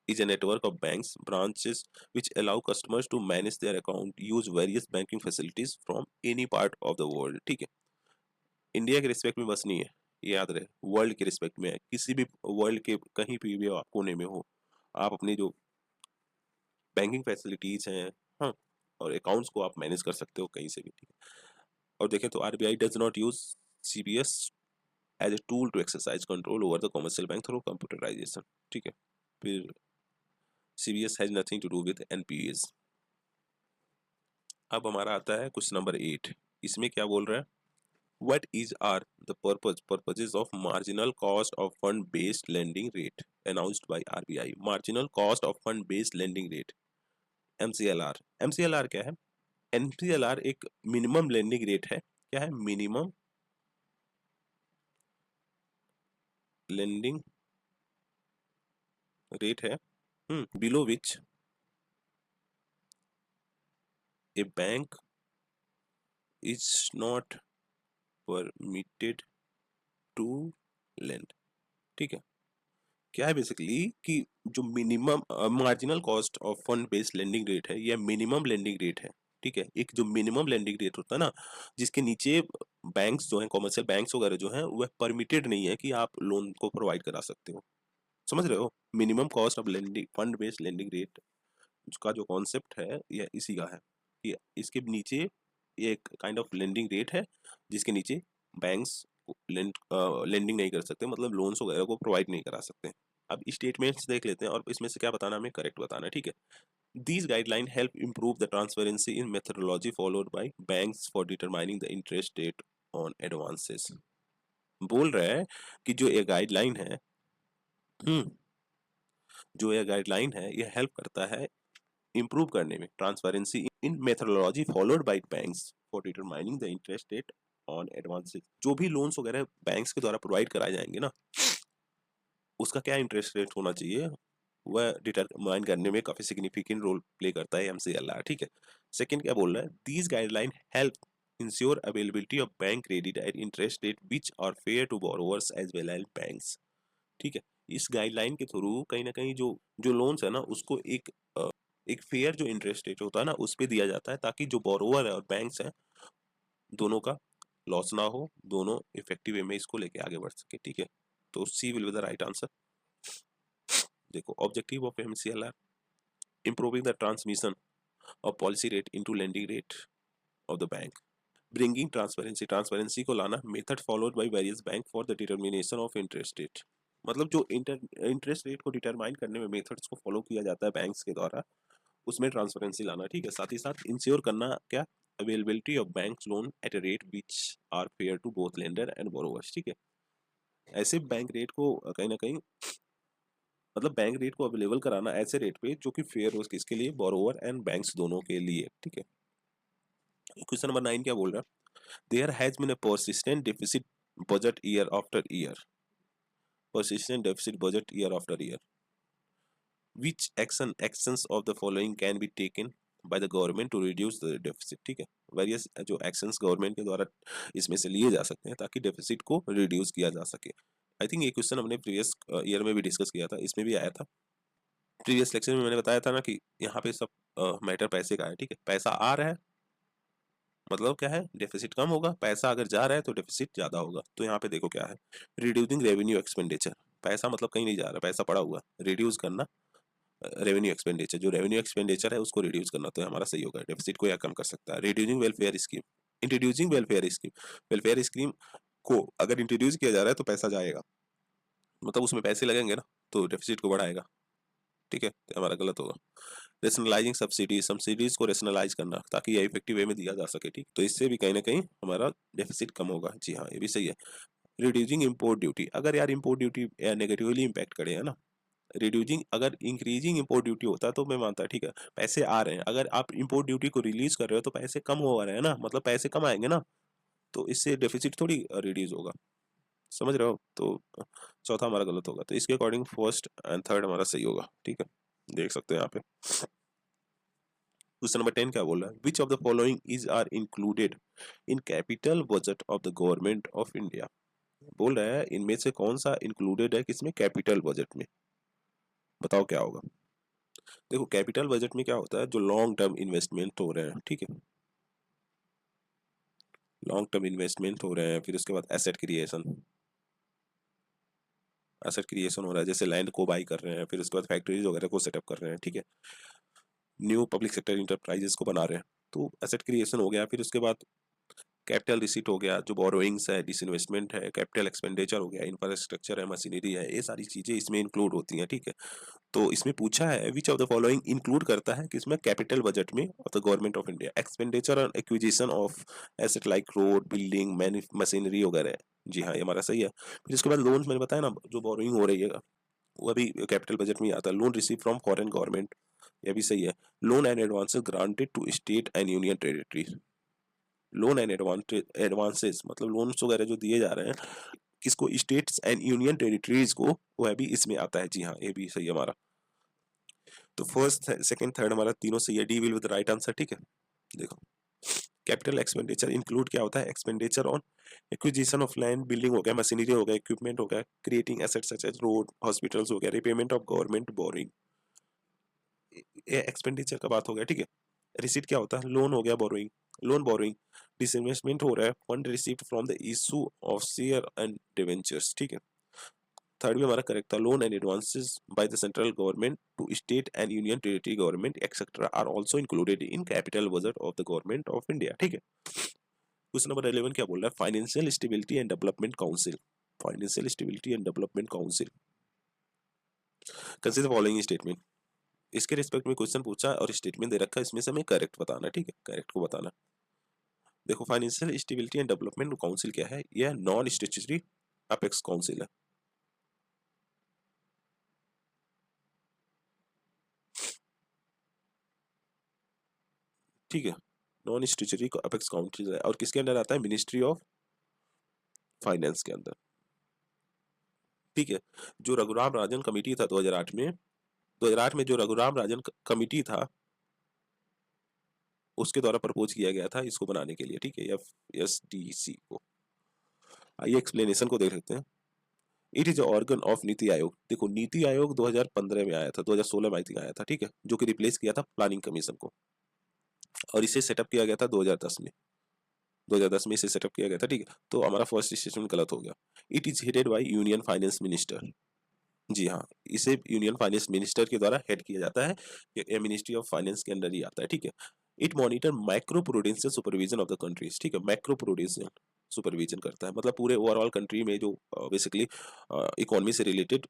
is a network of banks branches which allow customers to manage their account, use various banking facilities from any part of the world। ठीक है, इंडिया के रिस्पेक्ट में बस नहीं है, ये याद रहे, वर्ल्ड के रिस्पेक्ट में है, किसी भी वर्ल्ड के कहीं भी आप कोने में हो, आप अपनी जो बैंकिंग फैसिलिटीज हैं, हाँ, और अकाउंट्स को आप मैनेज कर सकते हो कहीं से भी। ठीक है, और देखें तो RBI does not use CBS as a tool to exercise control over the commercial bank through computerisation. ठीक है, फिर CBS has nothing to do with NPAs। अब हमारा आता है क्वेश्चन नंबर 8, इसमें क्या बोल रहा है, what is are the purposes of marginal cost of fund based lending rate announced by RBI. Marginal cost of fund based lending rate, MCLR। MCLR क्या है, MCLR एक मिनिमम लेंडिंग रेट है, क्या है, मिनिमम लेंडिंग रेट है, below which a bank is not permitted to lend. ठीक है, क्या है बेसिकली कि जो minimum marginal cost of fund based lending rate है, यह मिनिमम लेंडिंग रेट है। ठीक है, एक जो मिनिमम लेंडिंग रेट होता है ना, जिसके नीचे बैंक्स जो हैं, कॉमर्शियल बैंक्स वगैरह जो हैं, वह परमिटेड नहीं है कि आप लोन को प्रोवाइड करा सकते हो। समझ रहे हो, minimum cost of lending fund based lending rate का जो कॉन्सेप्ट है यह इसी का है कि इसके नीचे ये एक काइंड ऑफ लेंडिंग रेट है जिसके नीचे बैंक्स लेंडिंग नहीं कर सकते, मतलब लोन्स वगैरह को प्रोवाइड नहीं करा सकते। अब स्टेटमेंट्स देख लेते हैं और इसमें से क्या बताना, हमें करेक्ट बताना है। ठीक है, these guideline help improve the transparency in methodology followed by banks for determining the interest rate on advances. बोल रहा है कि जो ये गाइडलाइन है, जो ये गाइडलाइन है ये हेल्प करता है इंप्रूव करने में transparency in methodology followed by banks for determining the interest rate on advances. जो भी लोन्स वगैरह बैंक्स के द्वारा प्रोवाइड कराए जाएंगे ना, उसका क्या इंटरेस्ट रेट होना चाहिए वह डिटरमाइन करने में काफी सिग्निफिकेंट रोल प्ले करता है एमसीएलआर। ठीक है। सेकंड क्या बोल रहा है, these guideline help ensure availability of bank credit at interest rate which are fair to borrowers as well as banks. ठीक है। इस गाइडलाइन के थ्रू कहीं ना कहीं जो जो लोन्स है ना उसको एक फेयर जो इंटरेस्ट रेट होता है ना उस पे दिया जाता है, ताकि जो बोरोवर है और बैंक्स है दोनों का लॉस ना हो, दोनों इफेक्टिव वे में इसको लेके आगे बढ़ सके। ठीक है। तो C will be the right answer. देखो objective of MCLR, improving the transmission of policy rate into lending rate of the bank, bringing transparency को लाना, method followed by various bank for the determination of interest rate। मतलब जो interest rate को determine करने में methods को follow किया जाता है बैंक्स के द्वारा, उसमें ट्रांसपेरेंसी लाना। ठीक है। साथ ही साथ इंश्योर करना क्या, availability of bank loan at a rate which are fair to both lender and borrowers. ठीक है। ऐसे बैंक रेट को कहीं ना कहीं मतलब बैंक रेट को अवेलेबल कराना ऐसे रेट पे जो कि फेयर हो किसके लिए, बोरोवर एंड बैंक्स दोनों के लिए। ठीक है। क्वेश्चन नंबर 9 क्या बोल रहा है, there has been a persistent deficit budget year after year, persistent deficit budget year after year, which actions of the following can be taken by the government to reduce the deficit। ठीक है। Various जो actions government के द्वारा इसमें से लिए जा सकते हैं ताकि डेफिसिट को रिड्यूस किया जा सके। आई थिंक ये क्वेश्चन हमने प्रीवियस ईयर में भी डिस्कस किया था, इसमें भी आया था। प्रीवियस लेक्चर में मैंने बताया था ना कि यहाँ पे सब मैटर पैसे का है। ठीक है। पैसा आ रहा है मतलब क्या है, डेफिसिट कम होगा, पैसा अगर जा रहा है तो डेफिसिट ज्यादा होगा। तो यहाँ पे देखो क्या है, रिड्यूसिंग रेवेन्यू एक्सपेंडिचर। पैसा मतलब कहीं नहीं जा रहा, पैसा पड़ा हुआ, रिड्यूस करना रेवेन्यू एक्सपेंडिचर, जो रेवेन्यू एक्सपेंडिचर है उसको रिड्यूस करना, तो हमारा सही होगा, डेफिसिट को या कम कर सकता है। Reducing welfare scheme, introducing welfare scheme, welfare scheme को अगर इंट्रोड्यूस किया जा रहा है तो पैसा जाएगा, मतलब उसमें पैसे लगेंगे ना, तो डेफिसिट को बढ़ाएगा। ठीक है। तो हमारा गलत होगा। रेशनलाइजिंग सब्सिडीज, सब्सिडीज को रेशनलाइज करना ताकि ये इफेक्टिव वे में दिया जा सके। ठीक, तो इससे भी कहीं ना कहीं हमारा डेफिसिट कम होगा। जी हाँ, ये भी सही है। रिड्यूसिंग इम्पोर्ट ड्यूटी, अगर यार इम्पोर्ट ड्यूटी नेगेटिवली इम्पैक्ट करे है ना, रिड्यूसिंग अगर इंक्रीजिंग इम्पोर्ट ड्यूटी होता तो मैं मानता, ठीक है, पैसे आ रहे हैं, अगर आप इम्पोर्ट ड्यूटी को रिलीज कर रहे हो तो पैसे कम हो रहे हैं ना, मतलब पैसे कम आएंगे ना, तो इससे डेफिसिट थोड़ी रिड्यूस होगा। समझ रहे हो? तो चौथा हमारा गलत होगा, तो इसके अकॉर्डिंग फर्स्ट एंड थर्ड हमारा सही होगा। ठीक है, देख सकते हैं यहाँ पे। क्वेश्चन नंबर 10 क्या बोल रहा है, which of the following is are included in capital budget of the government of India. बोल रहा है इनमें से कौन सा इंक्लूडेड है किसमें, कैपिटल बजट में, बताओ क्या होगा। देखो कैपिटल बजट में क्या होता है, जो लॉन्ग टर्म इन्वेस्टमेंट हो रहे हैं। ठीक है, लॉन्ग टर्म इन्वेस्टमेंट हो रहे हैं, फिर उसके बाद एसेट क्रिएशन, एसेट क्रिएशन हो रहा है, जैसे लैंड को बाई कर रहे हैं, फिर उसके बाद फैक्ट्रीज वगैरह को सेटअप कर रहे हैं। ठीक है, न्यू पब्लिक सेक्टर इंटरप्राइजेस को बना रहे हैं, तो एसेट क्रिएशन हो गया। फिर उसके बाद कैपिटल रिसीट हो गया, जो बोरोइंग्स है, डिसइन्वेस्टमेंट है, कैपिटल एक्सपेंडिचर हो गया, इंफ्रास्ट्रक्चर है, मशीनरी है, ये सारी चीजें इसमें इंक्लूड होती हैं। ठीक है, तो इसमें पूछा है which of the following include करता है किसमें, कैपिटल बजट में of the government of India, expenditure on acquisition of asset like road, building, machinery वगैरह। जी हाँ, ये हमारा सही है। फिर उसके बाद लोन मैंने बताया ना, जो बोरोइंग हो रही है वो अभी कैपिटल बजट में आता है। Loan receive from foreign government, ये भी सही है। Loan and advances granted to state and union territories, loan and advances मतलब लोन्स वगैरह जो दिए जा रहे हैं किसको, स्टेट्स एंड यूनियन टेरिटरीज को, वह भी इसमें आता है। जी हाँ, ये भी सही है हमारा। तो फर्स्ट सेकंड थर्ड हमारा तीनों सही है, D will with the right answer. ठीक है, देखो कैपिटल एक्सपेंडिचर इंक्लूड क्या होता है, expenditure on acquisition of land, building हो गया, मशीनरी हो गया, इक्विपमेंट हो गया, creating assets such as road, hospitals हो गया, रिपेमेंट ऑफ गवर्नमेंट बोरिंग, ये एक्सपेंडिचर का बात हो गया। ठीक है, रिसीट क्या होता है, लोन हो गया, बोरोइंग, लोन बोरोइंग, डिसइन्वेस्टमेंट हो रहा है, fund received from the issue of share and debentures. ठीक है, थर्ड भी हमारा करेक्ट था, loan and advances by the central government to state and union territory government etcetera are also included in capital budget of the government of India. ठीक है, question number 11 क्या बोल रहा है, financial stability and development council, financial stability and development council consider following statement, इसके respect में question पूछा और स्टेटमेंट दे रखा है, इसमें से हमें करेक्ट बताना है। ठीक है, करेक्ट को बताना। देखो financial stability and development council क्या है, यह नॉन स्टैट्यूटरी अपेक्स काउंसिल है। ठीक है, नॉन स्टैट्यूटरी अपेक्स काउंसिल है और किसके अंडर आता है, मिनिस्ट्री ऑफ फाइनेंस के अंदर। ठीक है, जो रघुराम राजन कमेटी था 2008 में, 2008 में जो रघुराम राजन कमेटी था उसके द्वारा प्रपोज किया गया था इसको बनाने के लिए। ठीक है, FSDC को। आइए एक्सप्लेनेशन को देख सकते हैं। It is organ of NITI Aayog. देखो नीति आयोग 2015 में आया था, 2016 में आई थिंक आया था। ठीक है, जो कि रिप्लेस किया था प्लानिंग कमीशन को, और इसे सेटअप किया गया था 2010 में। 2010 में इसे सेटअप किया गया था। ठीक है, तो हमारा फर्स्ट स्टेटमेंट गलत हो गया। It is headed by union finance minister. जी हाँ, इसे यूनियन फाइनेंस मिनिस्टर के द्वारा हेड किया जाता है, ये मिनिस्ट्री ऑफ फाइनेंस के अंदर ही आता है। ठीक है, it monitor micro prudential supervision of the countries. ठीक है, माइक्रो प्रूडेंशियल सुपरविजन करता है, मतलब पूरे ओवरऑल कंट्री में जो बेसिकली इकोनॉमी से रिलेटेड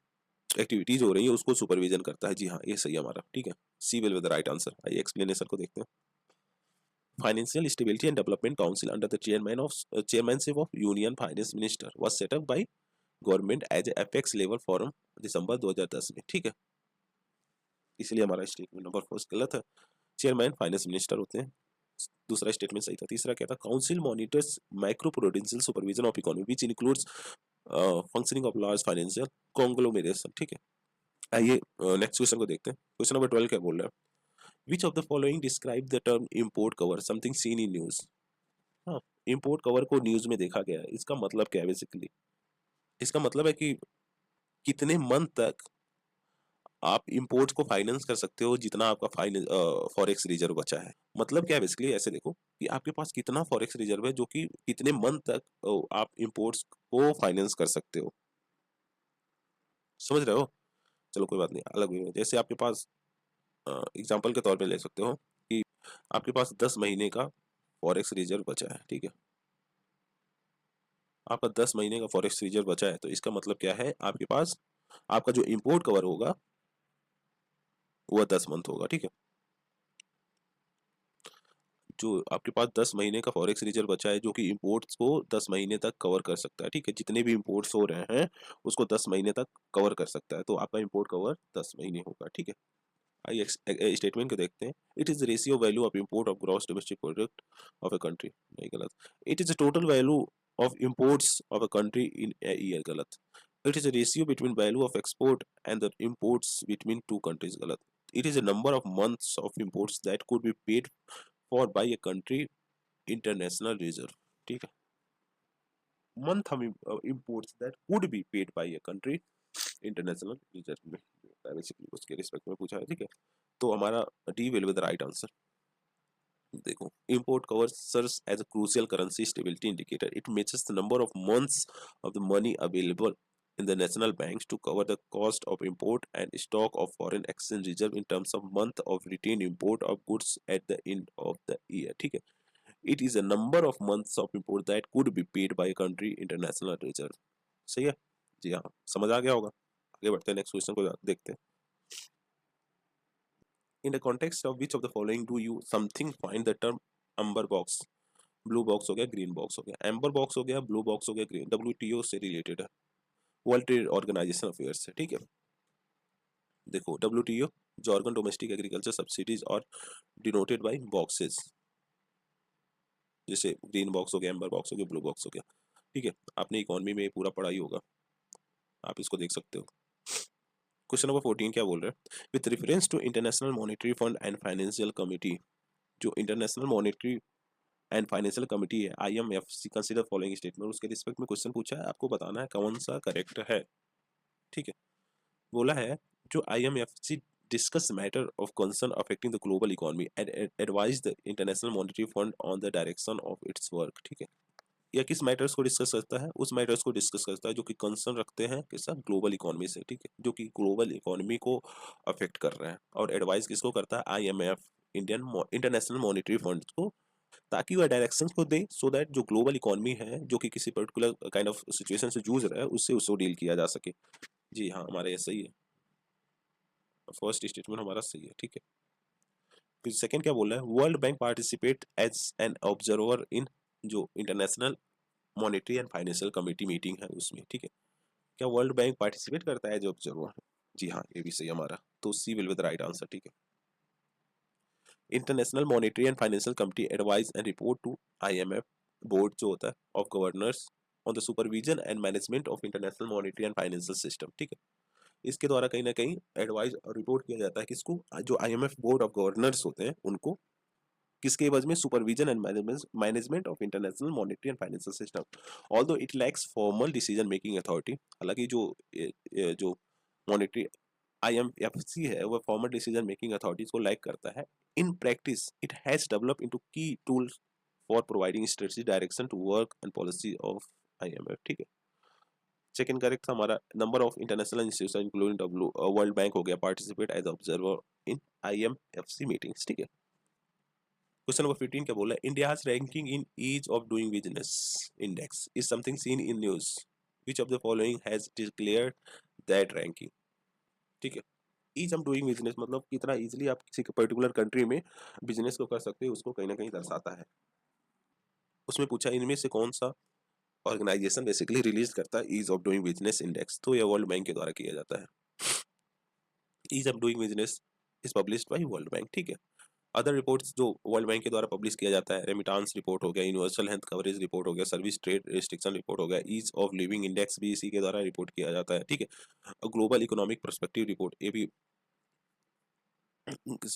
एक्टिविटीज हो रही है उसको सुपरविजन करता है। जी हाँ, ये सही है हमारा। ठीक है, C will be the right answer. आइए एक्सप्लेनेशन को देखते हैं। Financial stability and development council under the chairmanship of union finance minister was set up by government as apex level forum दिसंबर 2010 में। ठीक है, इसलिए हमारा स्टेटमेंट नंबर फर्स्ट गलत है। चेयरमैन फाइनेंस मिनिस्टर होते हैं। दूसरा स्टेटमेंट सही था। तीसरा क्या था, council monitors micro prudential supervision of economy which includes functioning of large financial conglomeration. ठीक है, आइए नेक्स्ट क्वेश्चन को देखते हैं। क्वेश्चन नंबर 12 क्या बोल रहा है, which of the following describe the term import cover something seen in news. हाँ, इम्पोर्ट कवर को न्यूज में देखा गया है, इसका मतलब क्या है बेसिकली, इसका मतलब है कि कितने मंथ तक आप इंपोर्ट्स को फाइनेंस कर सकते हो जितना आपका फॉरेक्स रिजर्व बचा है। मतलब क्या है बेसिकली, ऐसे देखो कि आपके पास कितना फॉरेक्स रिजर्व है जो कि कितने मंथ तक आप इंपोर्ट्स को फाइनेंस कर सकते हो। समझ रहे हो? चलो कोई बात नहीं, अलग वे में जैसे आपके पास एग्जांपल के तौर पे ले सकते हो कि आपके पास 10 महीने का फॉरेक्स रिजर्व बचा है। ठीक है, आपका 10 महीने का फॉरेक्स रिजर्व बचा है, तो इसका मतलब क्या है, आपके पास आपका जो इंपोर्ट कवर होगा वह 10 मंथ होगा। ठीक है, जो आपके पास 10 महीने का फॉरेक्स रिजर्व बचा है जो कि इंपोर्ट्स को 10 महीने तक कवर कर सकता है। ठीक है, जितने भी इंपोर्ट्स हो रहे हैं उसको 10 महीने तक कवर कर सकता है, तो आपका इंपोर्ट कवर 10 महीने होगा। ठीक है, आइए स्टेटमेंट को देखते हैं। It is ratio value of import of gross domestic product of a country. नहीं, गलत। It is total value of imports of a country in a year. गलत। It is a ratio between value of export and the imports between two countries. गलत। It is a number of months of imports that could be paid for by a country international reserve। ठीक है, month हम imports that could be paid by a country international reserve में basically उसके respect में पूछा है। ठीक है, तो हमारा D will be the right answer. देखो, import cover serves as a crucial currency stability indicator. It measures the number of months of the money available in the national banks to cover the cost of import and stock of foreign exchange reserve in terms of month of retained import of goods at the end of the year। ठीक है, it is a number of months of import that could be paid by a country international reserve। सही है, जी हाँ, समझ आ गया होगा। आगे बढ़ते हैं, नेक्स्ट क्वेश्चन को देखते हैं। In the context of which of the following do you something find the term amber box। Blue box हो गया, ग्रीन बॉक्स हो गया, एम्बर बॉक्स हो गया, ब्लू बॉक्स हो गया, ग्रीन। WTO से रिलेटेड है, वर्ल्ड ट्रेड ऑर्गेनाइजेशन अफेयर्स से। ठीक है, देखो WTO jargon domestic agriculture subsidies और डिनोटेड बाय बॉक्सेस, जैसे ग्रीन बॉक्स हो गया, एम्बर बॉक्स हो गया, ब्लू बॉक्स हो गया। ठीक है, आपने इकोनॉमी में पूरा पढ़ा ही होगा, आप इसको देख सकते हो। क्वेश्चन नंबर 14 क्या बोल रहे हैं, with reference to international monetary fund and financial committee. जो international monetary and financial committee है IMF कंसीडर फॉलोइंग स्टेटमेंट, उसके रिस्पेक्ट में क्वेश्चन पूछा है, आपको बताना है कौन सा करेक्ट है। ठीक है, बोला है जो IMF discuss matter of concern affecting the global economy and advise the international monetary fund on the direction of its work. ठीक है, या किस मैटर्स को डिस्कस करता है, उस मैटर्स को डिस्कस करता है जो कि कंसर्न रखते हैं किसका, ग्लोबल इकोनॉमी से। ठीक है, जो कि ग्लोबल इकोनॉमी को अफेक्ट कर रहे हैं, और एडवाइस किसको करता है, IMF Indian international monetary fund को, ताकि वह डायरेक्शन को दे, सो दैट जो ग्लोबल इकोनॉमी है जो कि किसी पर्टिकुलर काइंड ऑफ सिचुएशन से जूझ रहा है उससे उसको डील किया जा सके। जी हाँ, हमारे ऐसा ही है, फर्स्ट स्टेटमेंट हमारा सही है। ठीक है, फिर सेकंड क्या बोल रहा है, world bank participate as an observer in जो international monetary and financial committee meeting है उसमें, ठीक है। क्या वर्ल्ड बैंक पार्टिसिपेट करता है जो ऑब्जर्वर? जी हाँ, ये भी सही हमारा, तो C will be the right answer, ठीक है। International monetary and financial committee advise and report to IMF board जो होता है of governors on the supervision and management of international monetary and financial system, ठीक है। इसके द्वारा कहीं ना कहीं एडवाइस और रिपोर्ट किया जाता है किसको? जो आईएमएफ बोर्ड ऑफ गवर्नर्स होते हैं उनको, किसके एवज में? Supervision and management of international monetary and financial system. Although it lacks formal decision making authority, हालांकि जो मॉनेटरी IMFC है वो फॉर्मल डिसीजन मेकिंग अथॉरिटीज को लैक करता है। In practice it has developed into key tools for providing strategy direction to work and policy of IMF, ठीक है। Second correct था हमारा। Number of international institution including world bank हो गया participate as observer इन IMFC meetings, ठीक है। Question number 15 क्या बोला है? India's ranking in ease of doing business index is something seen in news, which of the following has declared that ranking, ठीक है। Ease of doing business मतलब कितना easily आप किसी पर्टिकुलर कंट्री में बिजनेस को कर सकते हो, उसको कहीं ना कहीं दर्शाता है। उसमें पूछा इनमें से कौन सा ऑर्गेनाइजेशन बेसिकली रिलीज करता है ease of doing business index, तो यह वर्ल्ड बैंक के द्वारा किया जाता है। Ease of doing business is published by world bank, ठीक है। अदर रिपोर्ट्स जो वर्ल्ड बैंक के द्वारा पब्लिश किया जाता है, रेमिटांस रिपोर्ट हो गया, यूनिवर्सल हेल्थ कवरेज रिपोर्ट हो गया, सर्विस ट्रेड रिस्ट्रिक्शन रिपोर्ट हो गया, ईज ऑफ लिविंग इंडेक्स भी इसी के द्वारा रिपोर्ट किया जाता है, ठीक है। ग्लोबल इकोनॉमिक पर्सपेक्टिव रिपोर्ट ये भी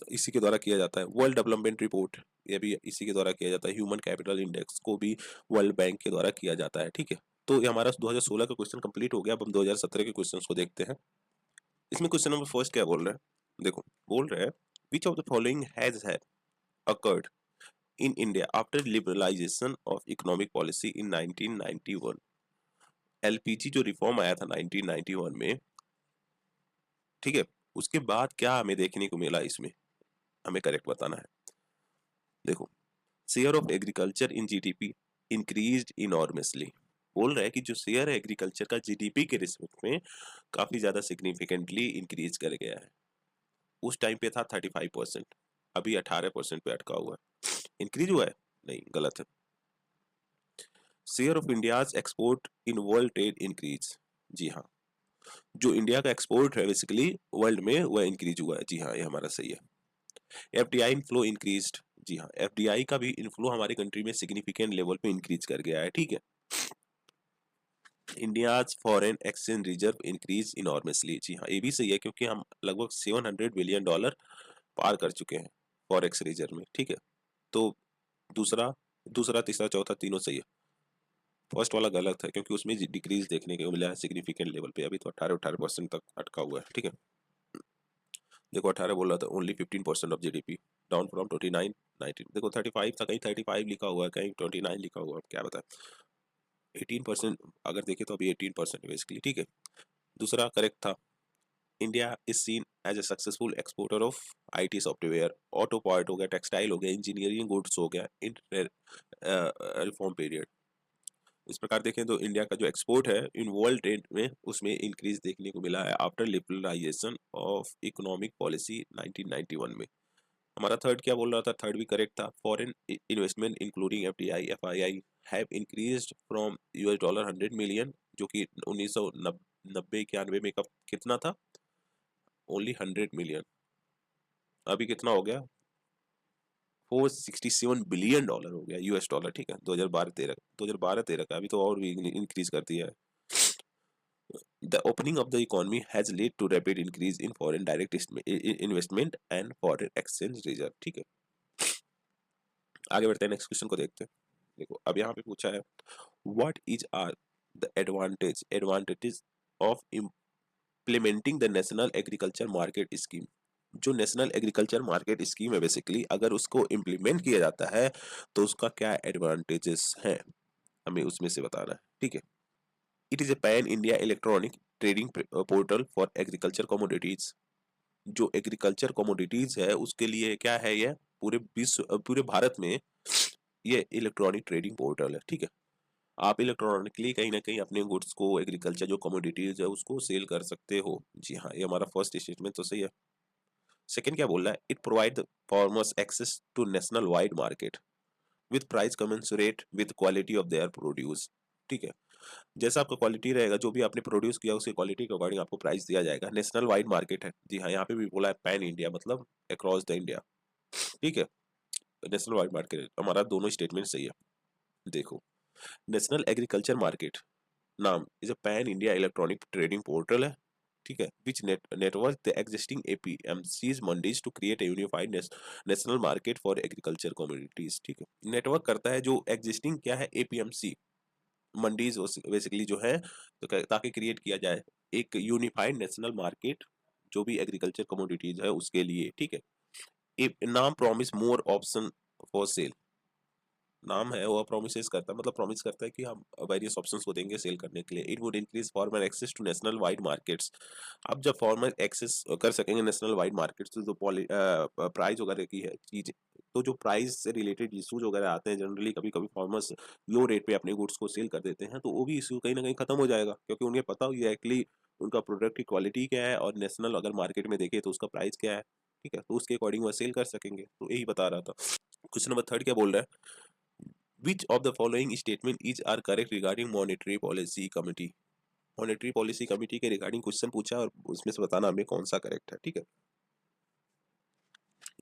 इसी के द्वारा किया जाता है। वर्ल्ड डेवलपमेंट रिपोर्ट ये भी इसी के द्वारा किया जाता है। ह्यूमन कैपिटल इंडेक्स को भी वर्ल्ड बैंक के द्वारा किया जाता है, ठीक है। तो ये हमारा 2016 का क्वेश्चन कंप्लीट हो गया। अब हम 2017 के क्वेश्चंस को देखते हैं। इसमें क्वेश्चन नंबर फर्स्ट क्या बोल रहा है? देखो बोल रहा है which of the following has occurred in India after liberalization of economic policy in 1991। LPG जो रिफॉर्म आया था 1991 में, ठीक है, उसके बाद क्या हमें देखने को मिला इसमें, हमें करेक्ट बताना है। देखो, share of agriculture in GDP increased enormously. बोल रहा है कि जो शेयर है एग्रीकल्चर का जीडीपी के रिस्पेक्ट में काफी ज्यादा सिग्निफिकेंटली इंक्रीज कर गया है। उस टाइम पे था 35%, अभी 18% पे अटका हुआ है। इंक्रीज हुआ है? नहीं, गलत है। Share of India's export in world trade increase. जी हाँ, जो इंडिया का एक्सपोर्ट है बेसिकली वर्ल्ड में वह इंक्रीज हुआ है। जी हाँ, ये हमारा सही है। FDI inflow increased. जी हाँ, FDI का भी इनफ्लो हमारे कंट्री में सिग्निफिकेंट लेवल पे इंक्रीज कर गया है, ठीक है। India's foreign exchange reserve increase enormously. जी हाँ, ये भी सही है क्योंकि हम लगभग $700 बिलियन पार कर चुके हैं फॉरेक्स रिजर्व में, ठीक है। तो दूसरा दूसरा तीसरा चौथा तीनों सही है। फर्स्ट वाला गलत है क्योंकि उसमें डिक्रीज देखने को मिला है सिग्निफिकेंट लेवल पे, अभी तो 18% तक अटका हुआ है, ठीक है। देखो 18 बोल रहा था, only 15% of GDP, down from 29 19। देखो 35 था, कहीं 35 लिखा हुआ है, कहीं 29 लिखा हुआ है, क्या बता। 18% अगर देखे तो अभी 18% बेसिकली, ठीक है। दूसरा करेक्ट था। India is seen as a successful exporter of IT software, auto part हो गया, टेक्सटाइल हो गया, इंजीनियरिंग गुड्स हो गया इन रिफॉर्म पीरियड। इस प्रकार देखें तो इंडिया का जो एक्सपोर्ट है इन वर्ल्ड ट्रेड में उसमें इंक्रीज देखने को मिला है after liberalisation of economic policy 1991 में। हमारा थर्ड क्या बोल रहा था? थर्ड भी करेक्ट था। Foreign investment including FDI FII have increased from $100 million, जो कि 1990-91 में कब कितना था? Only 100 million. अभी कितना हो गया? $467 बिलियन हो गया US डॉलर, ठीक है। 2012-13 का, अभी तो और भी इंक्रीज कर दिया है। The opening of the economy has led to rapid increase in foreign direct investment and foreign exchange reserve, ठीक है। आगे बढ़ते हैं, नेक्स्ट क्वेश्चन को देखते हैं। देखो अब यहाँ पे पूछा है what is are the advantages of implementing the national agriculture market scheme. जो नेशनल एग्रीकल्चर मार्केट स्कीम है बेसिकली अगर उसको इम्प्लीमेंट किया जाता है तो उसका क्या एडवांटेजेस है, हमें उसमें से बताना है, ठीक है। It is a pan India electronic trading portal for agriculture commodities. जो एग्रीकल्चर कमोडिटीज है उसके लिए क्या है, यह पूरे विश्व पूरे भारत में ये इलेक्ट्रॉनिक ट्रेडिंग पोर्टल है, ठीक है। आप इलेक्ट्रॉनिकली कहीं ना कहीं अपने गुड्स को, एग्रीकल्चर जो कमोडिटीज है उसको सेल कर सकते हो। जी हाँ, ये हमारा फर्स्ट स्टेटमेंट तो सही है। सेकंड क्या बोल रहा है? It provide farmers access to national wide market. With price commensurate with quality of their produce. ठीक है, जैसा आपका क्वालिटी रहेगा, जो भी आपने प्रोड्यूस किया उसकी क्वालिटी के अकॉर्डिंग आपको प्राइस दिया जाएगा। नेशनल वाइड मार्केट है, जी हाँ, यहाँ पे भी बोला है पैन इंडिया, मतलब अक्रॉस द इंडिया। ठीक है, नेशनल वाइड मार्केट हमारा दोनों स्टेटमेंट सही है। देखो, national agriculture market NAM is a pan India electronic trading portal है। ठीक है, which network the existing APMCs mandis to create a unified national market for agriculture communities. ठीक है, नेटवर्क करता है जो एग्जिस्टिंग क्या है, एपीएमसी मंडीज बेसिकली जो है, तो ताकि क्रिएट किया जाए एक यूनिफाइड नेशनल मार्केट जो भी एग्रीकल्चर कमोडिटीज है उसके लिए। ठीक है, नाम promise more option for sale, नाम है वो प्रोमिस करता है, मतलब प्रॉमिस करता है कि हम वेरियस ऑप्शंस को देंगे सेल करने के लिए। It would increase farmer access to national wide markets. अब जब फार्मर एक्सेस कर सकेंगे नेशनल वाइड मार्केट्स, तो जो प्राइस वगैरह की है चीज, तो जो प्राइस से रिलेटेड इशूज वगैरह आते हैं जनरली, कभी कभी फार्मर्स लो रेट पे अपने गुड्स को सेल कर देते हैं, तो वो भी इशू कहीं ना कहीं खत्म हो जाएगा, क्योंकि उन्हें पता हो एक्चुअली उनका प्रोडक्ट की क्वालिटी क्या है और नेशनल अगर मार्केट में देखे तो उसका प्राइस क्या है। ठीक है, तो उसके अकॉर्डिंग वो सेल कर सकेंगे। तो यही बता रहा था। क्वेश्चन नंबर थर्ड क्या बोल रहा है, Which of the following statement is are correct regarding monetary policy committee? Monetary policy committee के रिगार्डिंग क्वेश्चन पूछा और उसमें से बताना हमें कौन सा करेक्ट है। ठीक है,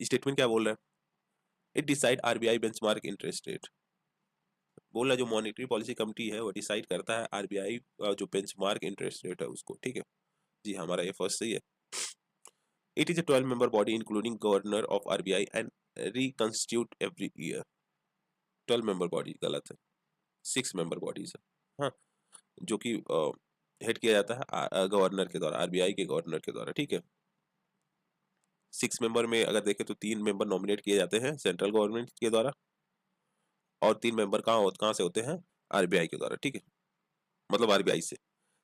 स्टेटमेंट क्या बोल रहा है, it decide RBI benchmark interest rate. बोल रहा है जो मॉनेटरी पॉलिसी कमेटी है वो डिसाइड करता है आरबीआई जो बेंचमार्क इंटरेस्ट रेट है उसको। ठीक है, जी हमारा ये फर्स्ट सही है। It is a 12 member body including governor of RBI and reconstitute every year। 12 member body गलत है, 6 member bodies है। हाँ, जो कि हेड किया जाता है गवर्नर के द्वारा, आरबीआई के गवर्नर के द्वारा। ठीक है, 6 मेंबर में अगर देखें तो 3 मेंबर नॉमिनेट किए जाते हैं सेंट्रल गवर्नमेंट के द्वारा, और 3 मेंबर कहाँ से होते हैं, आरबीआई के द्वारा। ठीक है, मतलब आरबीआई से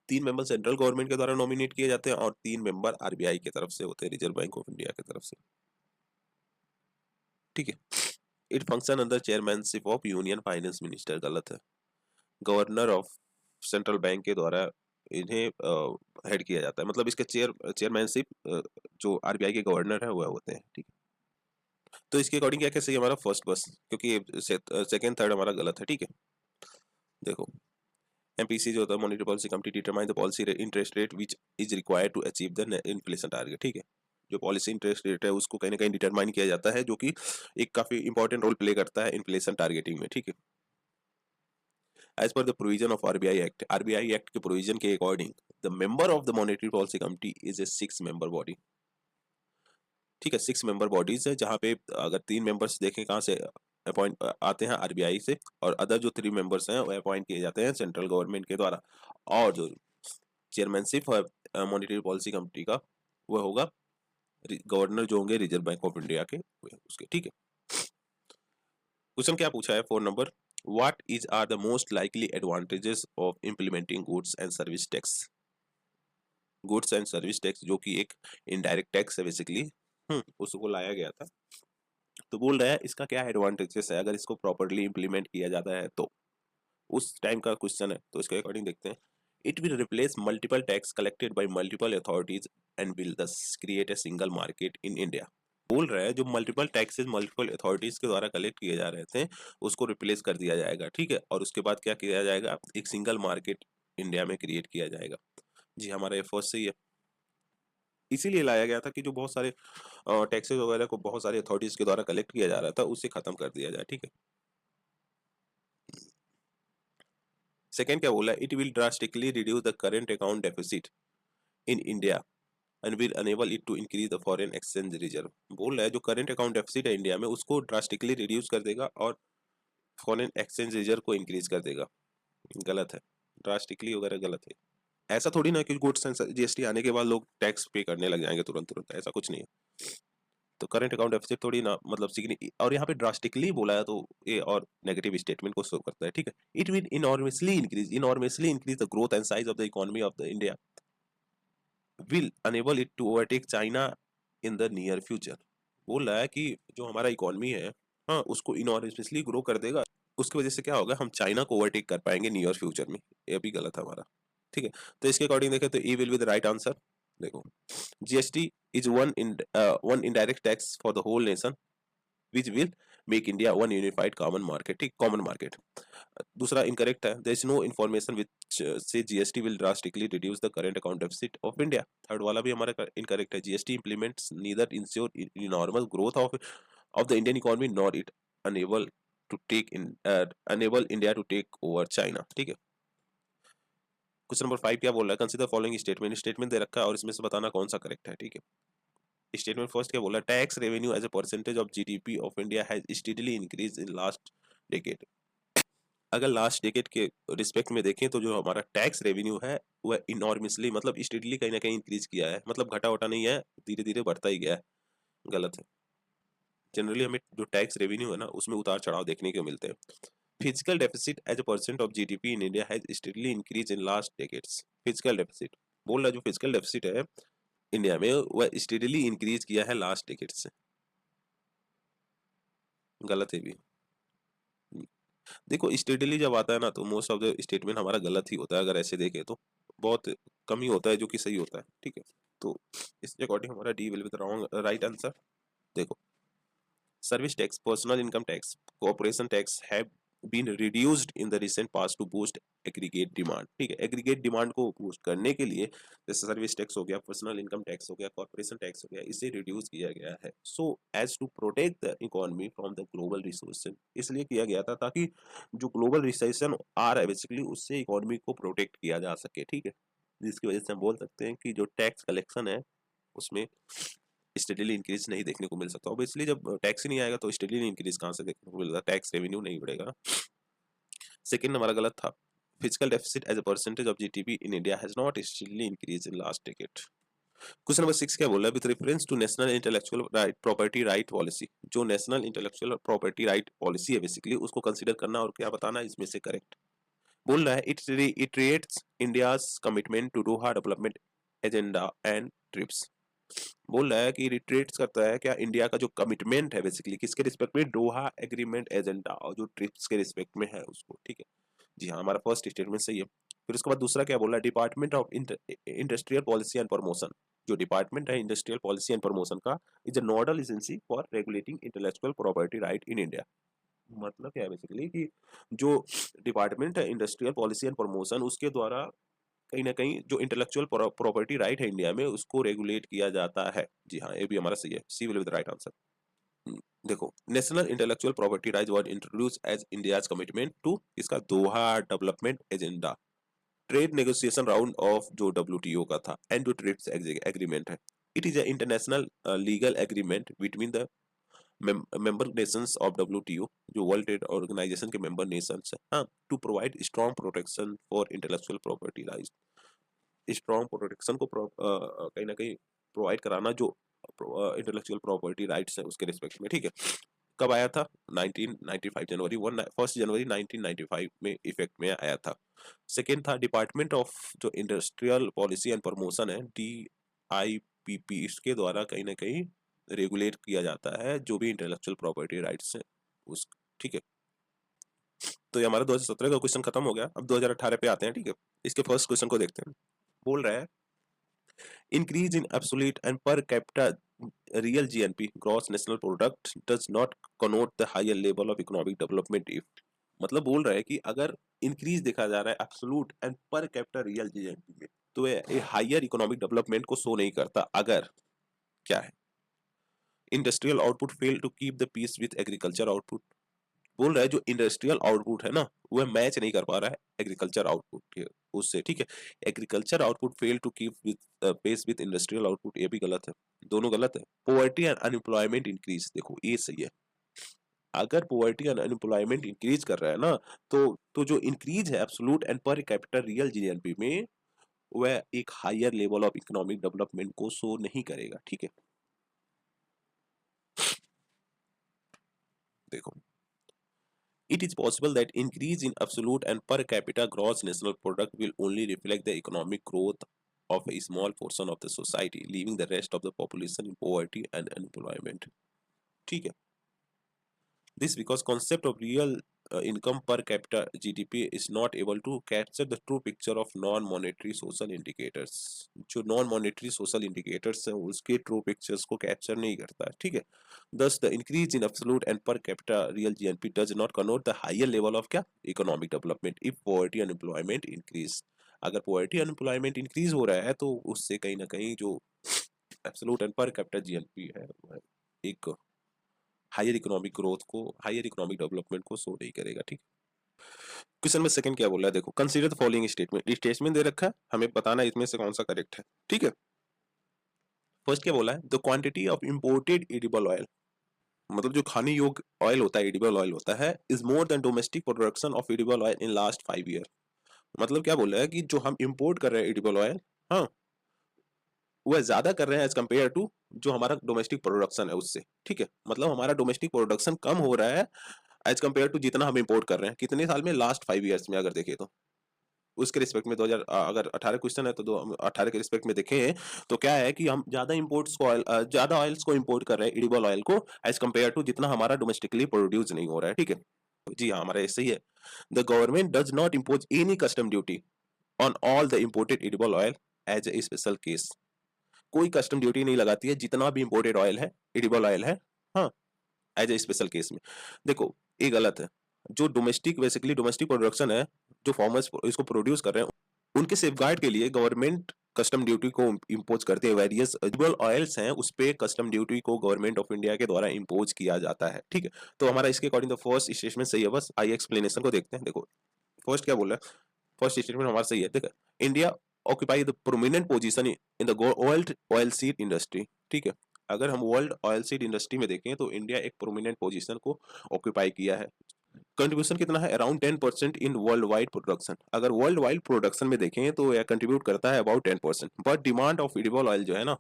3 मेंबर सेंट्रल गवर्नमेंट के द्वारा नॉमिनेट किए जाते हैं और 3 मेंबर आरबीआई की तरफ से होते हैं, रिजर्व बैंक ऑफ इंडिया की तरफ से। ठीक है, it function under chairmanship of union finance minister, गलत है, गवर्नर ऑफ सेंट्रल बैंक के द्वारा इन्हें हेड किया जाता है, मतलब इसके चेयरमैनशिप जो आरबीआई के गवर्नर है वह होते हैं। ठीक है, तो इसके अकॉर्डिंग क्या सही हमारा फर्स्ट बस, क्योंकि सेकंड थर्ड हमारा गलत है। ठीक है, देखो एमपीसी जो होता है monetary policy committee determine the policy interest rate which is required to achieve the inflation target. ठीक है, जो पॉलिसी इंटरेस्ट रेट है उसको कहीं ना कहीं डिटरमाइन किया जाता है, जो कि एक काफी इंपॉर्टेंट रोल प्ले करता है इन्फ्लेशन टारगेटिंग में। ठीक है, as per the provision of RBI act के प्रोविजन के according the member of the monetary policy committee is a 6 member body. ठीक है, 6 member बॉडीज है, जहां पे अगर 3 मेंबर्स देखें कहाँ से अपॉइंट आते हैं, आरबीआई से, और अदर जो 3 मेंबर्स हैं वो अपॉइंट किए जाते हैं सेंट्रल गवर्नमेंट के द्वारा। और जो चेयरमैनशिप है मॉनेटरी पॉलिसी कमिटी का वो होगा गवर्नर जो होंगे रिजर्व बैंक ऑफ इंडिया के उसके। ठीक है, क्वेश्चन क्या पूछा है 4 number, what is are the most likely advantages of implementing goods and service tax. Goods and service tax जो कि एक इनडायरेक्ट टैक्स है बेसिकली, उसको लाया गया था। तो बोल रहा है इसका क्या एडवांटेजेस है अगर इसको प्रॉपरली इंप्लीमेंट किया जाता है, तो उस टाइम का क्वेश्चन है, तो इसके अकॉर्डिंग देखते हैं। It will replace multiple tax collected by multiple authorities and will thus create a single market in India. बोल रहा है जो मल्टीपल टैक्सेस मल्टीपल अथॉरिटीज के द्वारा कलेक्ट किए जा रहे थे उसको रिप्लेस कर दिया जाएगा। ठीक है, और उसके बाद क्या किया जाएगा, एक सिंगल मार्केट इंडिया में क्रिएट किया जाएगा। जी हमारा ये फर्स्ट सही है। इसीलिए लाया गया था कि जो बहुत सारे टैक्सेस वगैरह को बहुत सारी अथॉरिटीज के द्वारा कलेक्ट किया जा रहा था उसे खत्म कर दिया जाए। ठीक है, सेकेंड क्या बोला, it will drastically reduce the current account deficit in India and will enable it to increase the foreign exchange reserve. बोल रहा है जो करेंट अकाउंट डेफिसिट है इंडिया में उसको ड्रास्टिकली रिड्यूस कर देगा और फॉरेन एक्सचेंज रिजर्व को इंक्रीज कर देगा। गलत है, ड्रास्टिकली वगैरह गलत है। ऐसा थोड़ी ना कि गुड्स एंड जीएसटी आने के बाद लोग टैक्स पे करने लग जाएंगे तुरंत तुरंत, ऐसा कुछ नहीं है। तो करंट अकाउंट डेफिसिट थोड़ी ना मतलब और यहाँ पे ड्रास्टिकली बोला है तो ये और नेगेटिव स्टेटमेंट को शो करता है। ठीक है, it will enormously increase the growth and size of the economy of the India will enable it to overtake China in the near future. बोल रहा है कि जो हमारा इकोनॉमी है, हाँ, उसको इनॉर्मसली ग्रो कर देगा, उसकी वजह से क्या होगा, हम चाइना को ओवरटेक कर पाएंगे नियर फ्यूचर में। ये भी गलत है हमारा। ठीक है, तो इसके अकॉर्डिंग देखें तो A will be the right answer. देखो GST is one indirect tax for the whole nation which will make India one unified common market, ठीक, कॉमन मार्केट। दूसरा इनकरेक्ट है, there is no information which say GST will drastically reduce the current account deficit of India. Third वाला भी हमारा incorrect है, GST implements neither ensure enormous growth of the Indian economy nor it enable to take in enable India to take over China, ठीक है। Question number 5 क्या बोल रहा है, कंसीडर फॉलोइंग स्टेटमेंट, स्टेटमेंट दे रखा है और इसमें से बताना कौन सा करेक्ट है, ठीक है। स्टेटमेंट फर्स्ट क्या बोल रहा है, tax revenue as a percentage of GDP of India has steadily increase in last decade. अगर लास्ट डेकेड के रिस्पेक्ट में देखें तो जो हमारा टैक्स रेवेन्यू है वह इनॉर्मसली मतलब स्टेडीली कहीं ना कहीं इंक्रीज किया है, मतलब घटा वटा नहीं है, धीरे धीरे बढ़ता ही गया है। गलत है। जनरली हमें जो टैक्स रेवेन्यू है ना उसमें उतार चढ़ाव देखने को मिलते हैं। Physical deficit as a percent of GDP in India has steadily increase in last decades. Physical deficit बोल रहा है, जो फिजिकल डेफिसिट है इंडिया में वह स्टेडीली इंक्रीज किया है लास्ट डेकेड से। गलत है भी। देखो स्टेडीली जब आता है ना तो मोस्ट ऑफ द स्टेटमेंट हमारा गलत ही होता है, अगर ऐसे देखें तो बहुत कम ही होता है जो कि सही होता है, ठीक है। तो इसके अकॉर्डिंग हमारा D will be the wrong right answer. देखो service tax, personal income tax, corporation tax have been reduced in the recent past to boost aggregate demand, ठीक है। एग्रीगेट डिमांड को बूस्ट करने के लिए जैसे सर्विस टैक्स हो गया, पर्सनल इनकम टैक्स हो गया, कॉर्पोरेशन टैक्स हो गया, इसे रिड्यूस किया गया है। So as to protect the economy from the global recession, इसलिए किया गया था ताकि जो ग्लोबल रिसेशन आ रहा है बेसिकली उससे इकोनॉमी को प्रोटेक्ट किया जा सके, ठीक है। जिसकी वजह से हम बोल सकते हैं कि जो टैक्स कलेक्शन है उसमें स्टेडीली इंक्रीज नहीं देखने को मिल सकता। ऑब्वियसली जब टैक्स ही नहीं आएगा तो स्टेडीली इंक्रीज कहां से देखने को मिलेगा, टैक्स रेवेन्यू नहीं बढ़ेगा। सेकंड हमारा गलत था, physical deficit as a percentage of GDP in India has not steadily increase in last decade. Question number 6 क्या बोल रहा है, with reference to national intellectual right property right policy, जो national intellectual property right policy है basically उसको consider करना और क्या बताना इसमें से करेक्ट। बोल रहा है it iterates India's commitment to Doha development agenda and TRIPS. बोल रहा है कि रिट्रेट्स करता है क्या इंडिया का जो कमिटमेंट है बेसिकली किसके रिस्पेक्ट में, डोहा एग्रीमेंट एजेंडा और जो ट्रिप्स के रिस्पेक्ट में है उसको, ठीक है। जी हाँ, हमारा फर्स्ट स्टेटमेंट सही है। फिर उसके बाद दूसरा क्या बोल रहा है, department of industrial policy and promotion, जो डिपार्टमेंट है इंडस्ट्रियल पॉलिसी एंड प्रमोशन का is a nodal agency for regulating intellectual property right in India. मतलब क्या है बेसिकली कि जो डिपार्टमेंट है इंडस्ट्रियल पॉलिसी एंड प्रमोशन उसके द्वारा कहीं ना कहीं जो इंटेलेक्चुअल प्रॉपर्टी राइट है इंडिया में उसको रेगुलेट किया जाता है। जी हाँ, ये भी हमारा सही है, C will be the right answer. देखो national intellectual property right was introduce as India's commitment to इसका Doha development agenda, trade negotiation round of जो डब्ल्यूटीओ का था एंड जो ट्रिप्स एग्रीमेंट है। It is a international legal agreement between the member nations of WTO, जो world trade organisation के member nations है, हाँ, to provide strong protection for intellectual property right. Strong protection को कहीं ना कहीं प्रोवाइड कराना जो इंटेलेक्चुअल प्रॉपर्टी राइट्स है उसके रिस्पेक्ट में, ठीक है। कब आया था, 1995 जनवरी 1 जनवरी 1995 में इफेक्ट में आया था। सेकेंड था डिपार्टमेंट ऑफ जो इंडस्ट्रियल पॉलिसी एंड प्रमोशन है DIPP, इसके द्वारा कहीं ना कहीं रेगुलेट किया जाता है जो भी इंटेलेक्चुअल प्रॉपर्टी राइट्स है उस, ठीक है। तो ये हमारा 2017 का क्वेश्चन खत्म हो गया, अब 2018 पे आते हैं, ठीक है। इसके फर्स्ट क्वेश्चन को देखते हैं। बोल रहा है increase in absolute and per capita real GNP gross national product does not connote the higher level of economic development if, मतलब बोल रहा है कि अगर इंक्रीज देखा जा रहा है absolute and per capita real GNP में तो ये हायर इकोनॉमिक डेवलपमेंट को शो नहीं करता। अगर क्या है, industrial output fail to keep the pace with agriculture output. बोल रहा है जो इंडस्ट्रियल आउटपुट है ना वह मैच नहीं कर पा रहा है एग्रीकल्चर आउटपुट के उससे, ठीक है। Agriculture output fail to keep with pace with industrial output, ये भी गलत है, दोनों गलत है। पॉवर्टी एंड अनएम्प्लॉयमेंट इंक्रीज, देखो ये सही है। अगर पॉवर्टी एंड अनएम्प्लॉयमेंट इंक्रीज कर रहा है ना तो जो इंक्रीज है absolute and per capita real GNP में वह एक higher level of economic development को शो नहीं करेगा, ठीक है। देखो it is possible that increase in absolute and per capita gross national product will only reflect the economic growth of a small portion of the society, leaving the rest of the population in poverty and unemployment, ठीक है। This because concept of real income per capita GDP is not able to capture the true picture of non-monetary social indicators. जो non-monetary social indicators हैं उसके true pictures को capture नहीं करता है, ठीक है. Thus the increase in absolute and per capita real GNP does not connote the higher level of क्या economic development if poverty and unemployment increase. अगर poverty unemployment increase हो रहा है तो उससे कहीं ना कहीं जो absolute and per capita GNP है वो एक हायर इकोनॉमिक ग्रोथ को, हायर इकोनॉमिक डेवलपमेंट को शो नहीं करेगा, ठीक. क्वेश्चन में सेकंड क्या बोल रहा है, देखो, consider the following statement. Statement दे रखा है, हमें बताना है इसमें से कौन सा करेक्ट है, ठीक है. फर्स्ट क्या बोला है, the quantity of imported edible oil, मतलब जो खाने योग्य ऑयल होता है, एडिबल ऑयल होता है, is more than domestic production of edible oil in last 5 year. मतलब क्या बोल रहा है कि जो हम इंपोर्ट कर रहे हैं एडिबल ऑयल, हाँ, वह ज्यादा कर रहे हैं एज कम्पेयर टू जो हमारा डोमेस्टिक प्रोडक्शन है उससे, ठीक है. मतलब हमारा डोमेस्टिक प्रोडक्शन कम हो रहा है एज कम्पेयर टू जितना हम इंपोर्ट कर रहे हैं. कितने साल में, लास्ट 5 ईयर्स में अगर देखें तो. उसके रिस्पेक्ट में 2000 अगर 18 क्वेश्चन है तो 18 के रिस्पेक्ट में देखें तो क्या है कि हम ज्यादा इंपोर्ट्स को ज्यादा ऑयल्स को इंपोर्ट कर रहे हैं एडिबल ऑयल को एज कम्पेयर टू जितना हमारा डोमेस्टिकली प्रोड्यूस नहीं हो रहा है, ठीक है. जी हाँ, हमारा ऐसे ही है. The government does not impose any custom duty on all the imported edible oil as a special case. कोई कस्टम ड्यूटी नहीं लगाती है जितना भी इंपोर्टेड ऑयल है, एडिबल ऑयल है, हाँ, एज ए स्पेशल केस में. देखो ये गलत है. जो डोमेस्टिक, बेसिकली डोमेस्टिक प्रोडक्शन है, जो फार्मर्स इसको प्रोड्यूस कर रहे हैं, उनके सेफगार्ड के लिए गवर्नमेंट कस्टम ड्यूटी को इम्पोज करते हैं. वेरियस एडिबल ऑयल्स हैं उस पे कस्टम ड्यूटी को गवर्नमेंट ऑफ इंडिया के द्वारा इम्पोज किया जाता है, ठीक है. तो हमारा इसके अकॉर्डिंग द फर्स्ट स्टेटमेंट सही है. बस आइए एक्सप्लेनेशन को देखते हैं. देखो फर्स्ट क्या बोल रहा है, फर्स्ट स्टेटमेंट हमारा सही है. देखो, India occupy the prominent position in the world oil seed industry, ठीक है. अगर हम वर्ल्ड ऑयल सीड इंडस्ट्री में देखें तो इंडिया एक प्रोमिनेंट पोजीशन को ऑक्यूपाई किया है. कंट्रीब्यूशन कितना है, around 10% in world wide production. अगर वर्ल्ड वाइड प्रोडक्शन में देखें तो यह कंट्रीब्यूट करता है about 10%. But demand of edible oil जो है ना,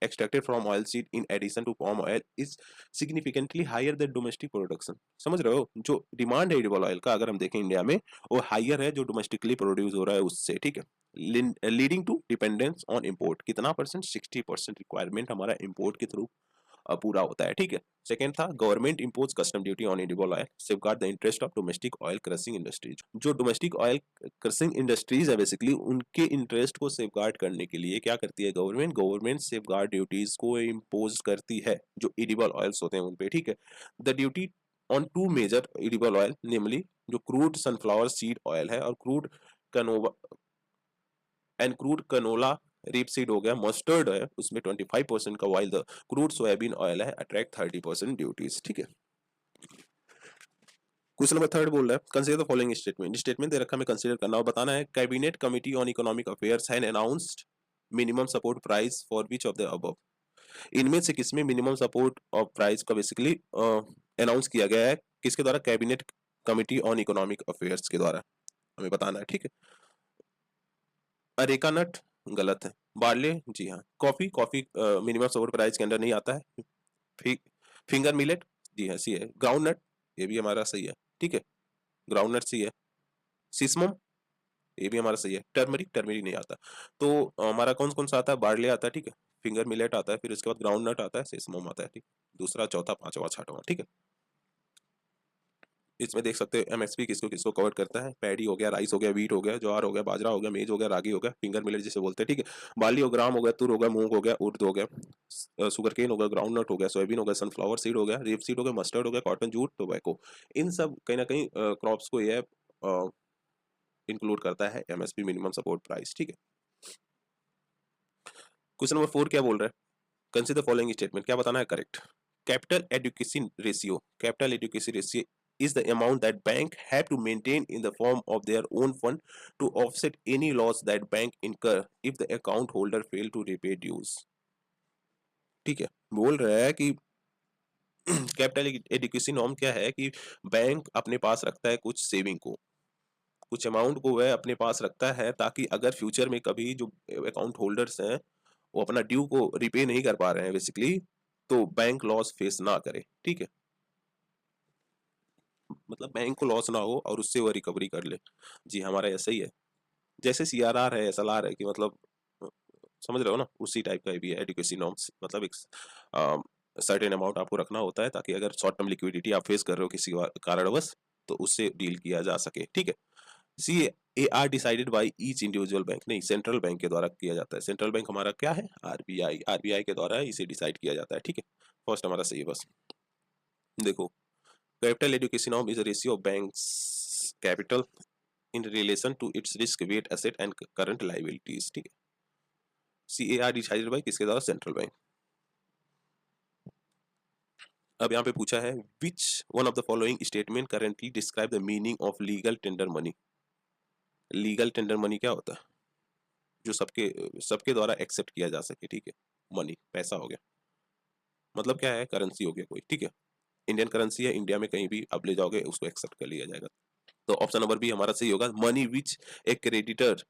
extracted from oil seed in addition to palm oil is significantly higher than domestic production. समझ रहे हो, जो डिमांड है एडिबल ऑयल का अगर हम देखें इंडिया में, वो हाइयर है जो डोमेस्टिकली प्रोड्यूस हो रहा है उससे, ठीक है. Leading to dependence on import. कितना परसेंट, 60% रिक्वायरमेंट हमारा इंपोर्ट के थ्रू पूरा होता है, ठीक है. सेकेंड था, government impose custom duty on edible oil safeguard the interest of domestic oil crushing industries. जो डोमेस्टिक ऑयल क्रशिंग इंडस्ट्रीज है बेसिकली उनके इंटरेस्ट को सेफगार्ड करने के लिए क्या करती है गवर्नमेंट, गवर्नमेंट सेफगार्ड ड्यूटीज को इम्पोज करती है जो एडिबल ऑयल्स होते हैं उन पे, ठीक है. The duty on two major edible oil, namely जो क्रूड सनफ्लावर सीड ऑयल है और crude canola and crude canola rapeseed हो गया, मस्टर्ड है, उसमें 25% का, while the crude soybean oil है अट्रैक्ट 30% ड्यूटीज, ठीक है. क्वेश्चन नंबर थर्ड बोल रहा है, consider the following statement. Statement दे रखा है, हमें कंसीडर करना और बताना है. Cabinet committee on economic affairs has announced minimum support price for which of the above. इनमें से किसमें मिनिमम सपोर्ट ऑफ प्राइस का बेसिकली अनाउंस किया गया है, किसके द्वारा, cabinet committee on economic affairs के द्वारा, हमें बताना है, ठीक है. अरेका नट गलत है. बार्ले, जी हाँ. Coffee, coffee minimum support price के अंदर नहीं आता है. फिंगर मिलेट, जी हाँ सी है. ग्राउंड नट, ये भी हमारा सही है, ठीक है. ग्राउंड नट सी है. सिसमम, ये भी हमारा सही है. टर्मरिक, टर्मरिक नहीं आता. तो हमारा कौन कौन सा आता है, बार्ले आता है, ठीक है. फिंगर मिलेट आता है, फिर उसके बाद ग्राउंड नट आता है, सिसमम आता है, ठीक. दूसरा, चौथा, पांचवा, छठवां, ठीक है. इसमें देख सकते हैं एमएसपी किसको किसको कवर करता है. पैडी हो गया, राइस हो गया, वीट हो गया, ज्वार हो गया, बाजरा हो गया, मेज हो गया, रागी हो गया, फिंगर मिलेट जिसे बोलते हैं, ठीक है. बार्ली हो, ग्राम हो गया, तुर हो गया, मूंग हो गया, उर्द हो गया, सुगर केन हो गया, ग्राउंड नट हो गया, सोयाबीन हो गया, सनफ्लावर सीड हो गया, रेप सीड हो गया, मस्टर्ड हो गया, कॉटन, जूट, टोबैको. इन सब कहीं ना कहीं क्रॉप्स को यह इंक्लूड करता है एमएसपी, मिनिमम सपोर्ट प्राइस, ठीक है. क्वेश्चन नंबर 4 क्या बोल रहा है, कंसीडर फॉलोइंग स्टेटमेंट. क्या बताना है, correct. Capital education ratio, capital education ratio is the amount that bank have to maintain in the form of their own fund to offset any loss that bank incur if the account holder fail to repay dues. ठीक है, बोल रहा है कि capital education norm क्या है कि bank अपने पास रखता है कुछ सेविंग को, कुछ अमाउंट को वह अपने पास रखता है ताकि अगर फ्यूचर में कभी जो अकाउंट होल्डर्स हैं वो अपना ड्यू को रिपे नहीं कर पा रहे हैं बेसिकली, तो बैंक लॉस फेस ना करे, ठीक है. मतलब बैंक को लॉस ना हो और उससे वो रिकवरी कर ले. जी हमारा ऐसा ही है. जैसे सीआरआर है, एसएलआर है, कि मतलब समझ रहे हो ना, उसी टाइप का भी है एडुकेशन नॉर्म्स. मतलब एक सर्टेन अमाउंट आपको रखना होता है ताकि अगर शॉर्ट टर्म लिक्विडिटी आप फेस कर रहे हो किसी कारणवश, तो उससे डील किया जा सके, ठीक है। C A R decided by each individual bank, नहीं, सेंट्रल बैंक के द्वारा किया जाता है। सेंट्रल बैंक हमारा क्या है? आरबीआई, आरबीआई के द्वारा इसे डिसाइड किया जाता है, ठीक है। फर्स्ट हमारा सही है बस। देखो, capital education of is ratio of banks capital in relation to its risk weight asset and current liabilities, ठीक है। C A R decided by किसके द्वारा? Central bank. अब यहाँ पे पूछा है which one of the following statement correctly describe the meaning of legal tender money. Legal tender money क्या होता है? जो सबके सबके द्वारा एक्सेप्ट किया जा सके, ठीक है। मनी पैसा हो गया, मतलब क्या है? करेंसी हो गया कोई, ठीक है। इंडियन करेंसी है, इंडिया में कहीं भी आप ले जाओगे उसको एक्सेप्ट कर लिया जाएगा। तो ऑप्शन नंबर बी हमारा सही होगा। Money which a creditor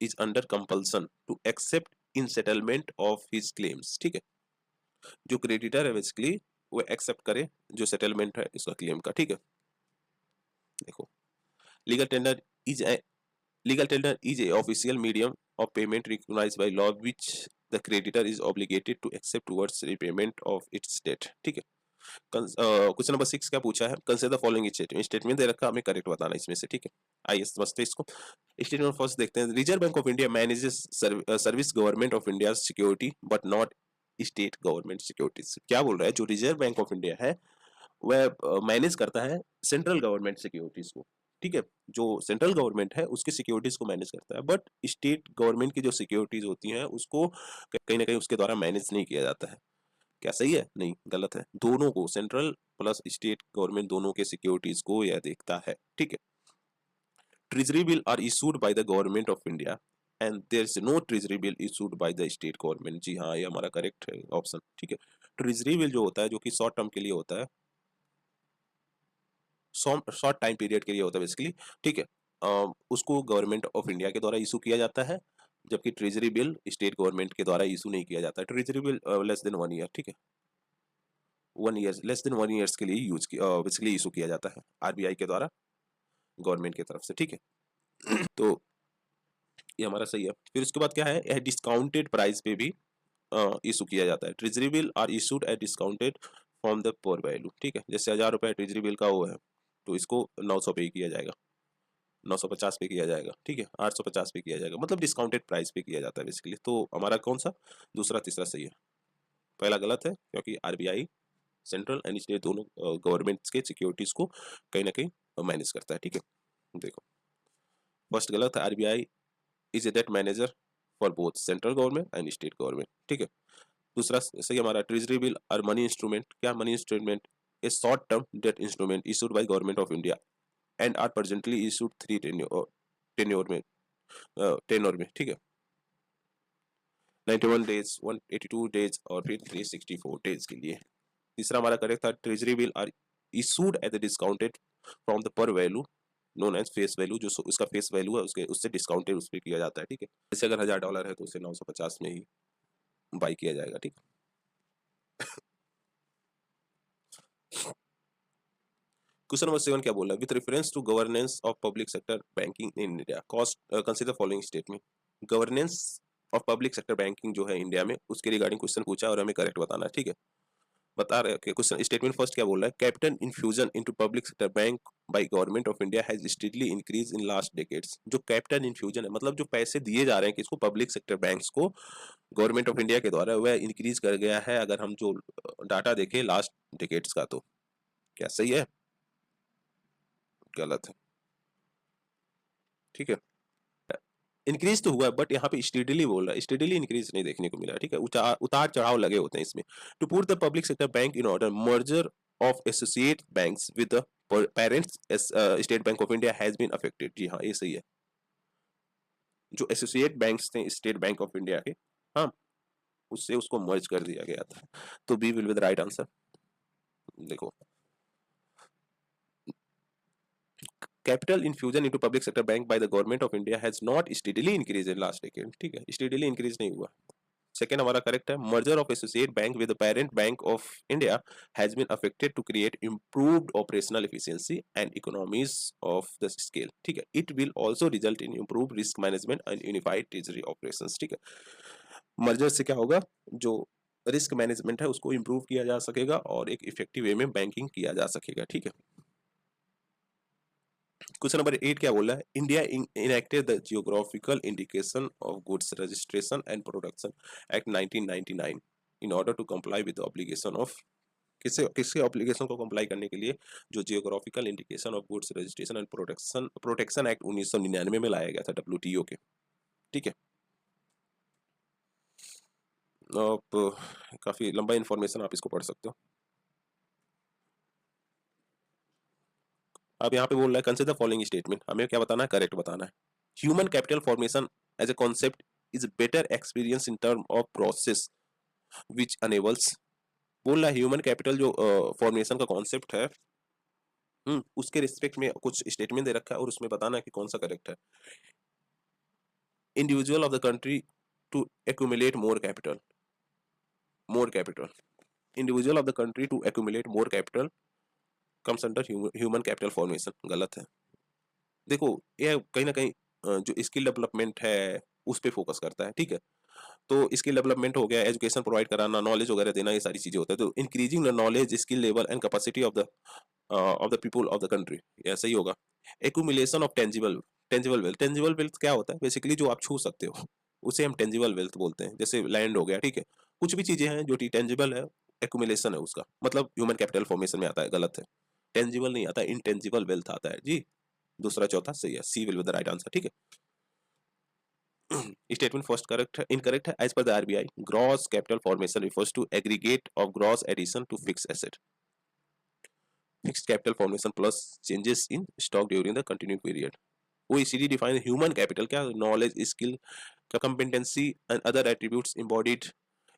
is under compulsion to accept in settlement of his claims, ठीक है। जो क्रेडिटर है बेसिकली वो एक्सेप्ट करे जो सेटलमेंट है इसका क्लेम का, ठीक है। देखो, legal tender is a legal tender is a official medium of payment recognized by law which the creditor is obligated to accept towards repayment of its debt, ठीक है। क्वेश्चन नंबर 6 क्या पूछा है? Consider the following statement, statement दे रखा, हमें correct बताना इसमें से, ठीक है। आइए समझते हैं इसको। स्टेटमेंट फर्स्ट देखते हैं। Reserve bank of India manages service government of India security but not state government securities. क्या बोल रहा है? जो रिजर्व बैंक ऑफ इंडिया है वह मैनेज करता है सेंट्रल गवर्नमेंट सिक्योरिटीज को, ठीक है। जो सेंट्रल गवर्नमेंट है उसकी सिक्योरिटीज को मैनेज करता है, बट स्टेट गवर्नमेंट की जो सिक्योरिटीज होती हैं उसको कहीं ना कहीं उसके द्वारा मैनेज नहीं किया जाता है। क्या सही है? नहीं, गलत है। दोनों को, सेंट्रल प्लस स्टेट गवर्नमेंट, दोनों के सिक्योरिटीज को यह देखता है, ठीक है। Treasury bill are issued by the government of India and there is no treasury bill issued by the state government. जी हाँ, ये हमारा करेक्ट है ऑप्शन, ठीक है। ट्रेजरी बिल जो होता है, जो कि शॉर्ट टर्म के लिए होता है, शॉर्ट टाइम पीरियड के लिए होता है बेसिकली, ठीक है। उसको गवर्नमेंट ऑफ इंडिया के द्वारा इशू किया जाता है, जबकि ट्रेजरी बिल स्टेट गवर्नमेंट के द्वारा इशू नहीं किया जाता है। Treasury bill less than 1 year, ठीक है, 1 ईयर, लेस देन 1 ईयर्स के लिए यूज बेसिकली इशू किया जाता है आरबीआई के द्वारा गवर्नमेंट की तरफ से, ठीक है। तो ये हमारा सही है। फिर उसके बाद क्या है? यह डिस्काउंटेड प्राइस पे भी इशू किया जाता है। Treasury bill are issued at discounted from the par value, ठीक है। जैसे 1000 रुपये ट्रेजरी बिल का वो है तो इसको 900 पे किया जाएगा, 950 पे किया जाएगा, ठीक है, 850 पे किया जाएगा, मतलब डिस्काउंटेड प्राइस पे किया जाता है बेसिकली। तो हमारा कौन सा? दूसरा तीसरा सही है। पहला गलत है क्योंकि आरबीआई सेंट्रल एंड स्टेट दोनों गवर्नमेंट्स के सिक्योरिटीज को कहीं ना कहीं मैनेज करता है, ठीक है। देखो, फर्स्ट गलत है। RBI is a debt manager for both central government and state government, ठीक है। दूसरा सही हमारा। ट्रेजरी बिल और मनी इंस्ट्रूमेंट, क्या money instrument? A short term debt instrument issued by government of India and are presently issued 3 tenure में, tenure में, ठीक है। 91 डेज, 182 डेज और फिर 364 डेज के लिए। तीसरा हमारा करेक्ट था। Treasury bill are issued at the discounted from the par value known as face value, जो उसका फेस वैल्यू है उसके उससे डिस्काउंटेड उस पर किया जाता है, ठीक है। जैसे अगर $1000 है तो उसे 950 में ही बाई किया जाएगा, ठीक है। क्वेश्चन नंबर 7 क्या बोल रहा है? With reference to governance of public sector banking in India cost consider following statement. Governance of public sector banking जो है इंडिया में, उसके रिगार्डिंग क्वेश्चन पूछा और हमें करेक्ट बताना है, ठीक है। बता रहे हैं क्वेश्चन स्टेटमेंट फर्स्ट क्या बोल रहा है? Capital infusion into public sector bank by government of India has steadily increase in last decades. जो कैपिटल इन्फ्यूजन है, मतलब जो पैसे दिए जा रहे हैं किसको? पब्लिक सेक्टर बैंक्स को गवर्नमेंट ऑफ इंडिया के द्वारा, वह इंक्रीज कर गया है अगर हम जो डाटा देखें लास्ट डेकेड्स का। तो क्या सही है? गलत है, ठीक है। इंक्रीज तो हुआ बट यहाँ पे स्टेडली बोल रहा है, स्टेडली इंक्रीज नहीं देखने को मिला, ठीक है। उतार चढ़ाव लगे होते हैं इसमें। To put the public sector bank in order, merger of associate banks with the parents State Bank of India has been affected. जी हाँ, ये सही है। जो एसोसिएट बैंक्स थे स्टेट बैंक ऑफ इंडिया के, हाँ, उससे उसको मर्ज कर दिया गया था। तो B will be the right answer. देखो, capital infusion into public sector bank by the government of India has not steadily increased in last decade, ठीक है, steadily increase नहीं हुआ। सेकेंड हमारा करेक्ट है। Merger of associate bank with the parent bank of India has been affected to create improved operational efficiency and economies of the scale, ठीक है। It will also result in improved risk management and unified treasury operations, ठीक है। Merger से क्या होगा? जो risk management है उसको इंप्रूव किया जा सकेगा और एक इफेक्टिव वे में बैंकिंग किया जा सकेगा, ठीक है। क्वेश्चन नंबर 8 क्या बोल रहा है? India enacted the geographical indication of goods registration and production act 1999 in order to comply with the obligation of, किससे किसके ऑब्लिगेशन को कंप्लाई करने के लिए? जो geographical indication of goods registration and protection act 1999 में लाया गया था डब्ल्यूटीओ के, ठीक है। अब काफी लंबा इंफॉर्मेशन, आप इसको पढ़ सकते हो। अब यहाँ पे बोल रहा है कंसिडर फॉलोइंग स्टेटमेंट, हमें क्या बताना है? करेक्ट बताना है। Human capital formation as a concept is better experience in term of process which enables, बोल रहा है ह्यूमन कैपिटल जो फॉर्मेशन का कॉन्सेप्ट है, उसके रिस्पेक्ट में कुछ स्टेटमेंट दे रखा है और उसमें बताना है कि कौन सा करेक्ट है। Individual of the country to accumulate more capital, individual of the country to accumulate more capital comes under human capital formation, गलत है। देखो ये कहीं ना कहीं जो स्किल डेवलपमेंट है उस पर फोकस करता है, ठीक है। तो स्किल डेवलपमेंट हो गया, एजुकेशन प्रोवाइड कराना, नॉलेज वगैरह देना, ये सारी चीजें होता है। तो increasing the knowledge, skill level and capacity of the people of the country, ऐसा ही होगा। एक्यूमुलेशन ऑफ टेंजिबल वेल्थ क्या होता है? बेसिकली जो आप छू सकते हो उसे हम टेंजिबल वेल्थ बोलते हैं। जैसे लैंड हो गया, ठीक है, कुछ भी चीजें हैं जो टेंजिबल है, एक्यूमुलेशन है उसका मतलब ह्यूमन कैपिटल फॉर्मेशन में आता है, गलत है। टेंजिबल नहीं आता, इनटेंजिबल वेल्थ आता है जी। दूसरा चौथा सही है, C will be the right answer, ठीक है। स्टेटमेंट फर्स्ट करेक्ट है, इनकरेक्ट है। As per the RBI gross capital formation refers to aggregate of gross addition to fix asset, fixed capital formation plus changes in stock during the continuing period. OECD defines human capital क्या? Knowledge, skill, competency and other attributes embodied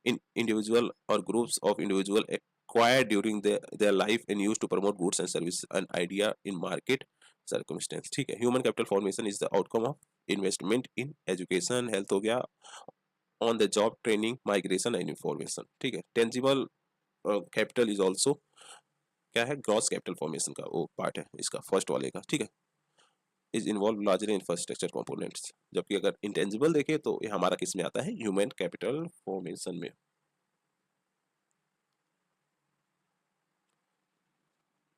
in individual or groups of individual acquired during their life and used to promote goods and services and idea in market circumstance, ठीक है। Human capital formation is the outcome of investment in education, health हो गया, on the job training, migration and information, ठीक है। Tangible capital is also क्या है? Gross capital formation का वो पार्ट है इसका, फर्स्ट वाले का, ठीक है। Is involve larger infrastructure components, जबकि अगर इंटेंजिबल देखें तो ये हमारा किस में आता है? ह्यूमन कैपिटल फॉर्मेशन में।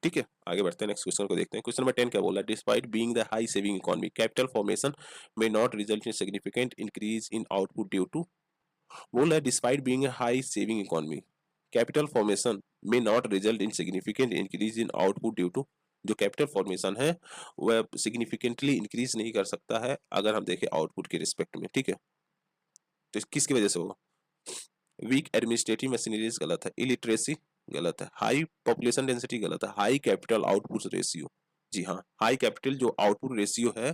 ठीक है, आगे बढ़ते हैं, नेक्स्ट क्वेश्चन को देखते हैं। क्वेश्चन नंबर 10 क्या बोला? Despite being the high saving economy, capital formation may not result in significant increase in output due to, बोला है despite being a high saving economy, capital formation may not result in significant increase in output due to, जो capital formation है वह significantly increase नहीं कर सकता है अगर हम देखें आउटपुट के रिस्पेक्ट में, ठीक है। तो किसकी वजह से होगा? वीक एडमिनिस्ट्रेटिव मशीनरीज, गलत है। इलिटरेसी, गलत है। हाई पॉपुलेशन डेंसिटी, गलत है। हाई कैपिटल आउटपुट रेशियो, जी हाँ, हाई कैपिटल जो आउटपुट रेशियो है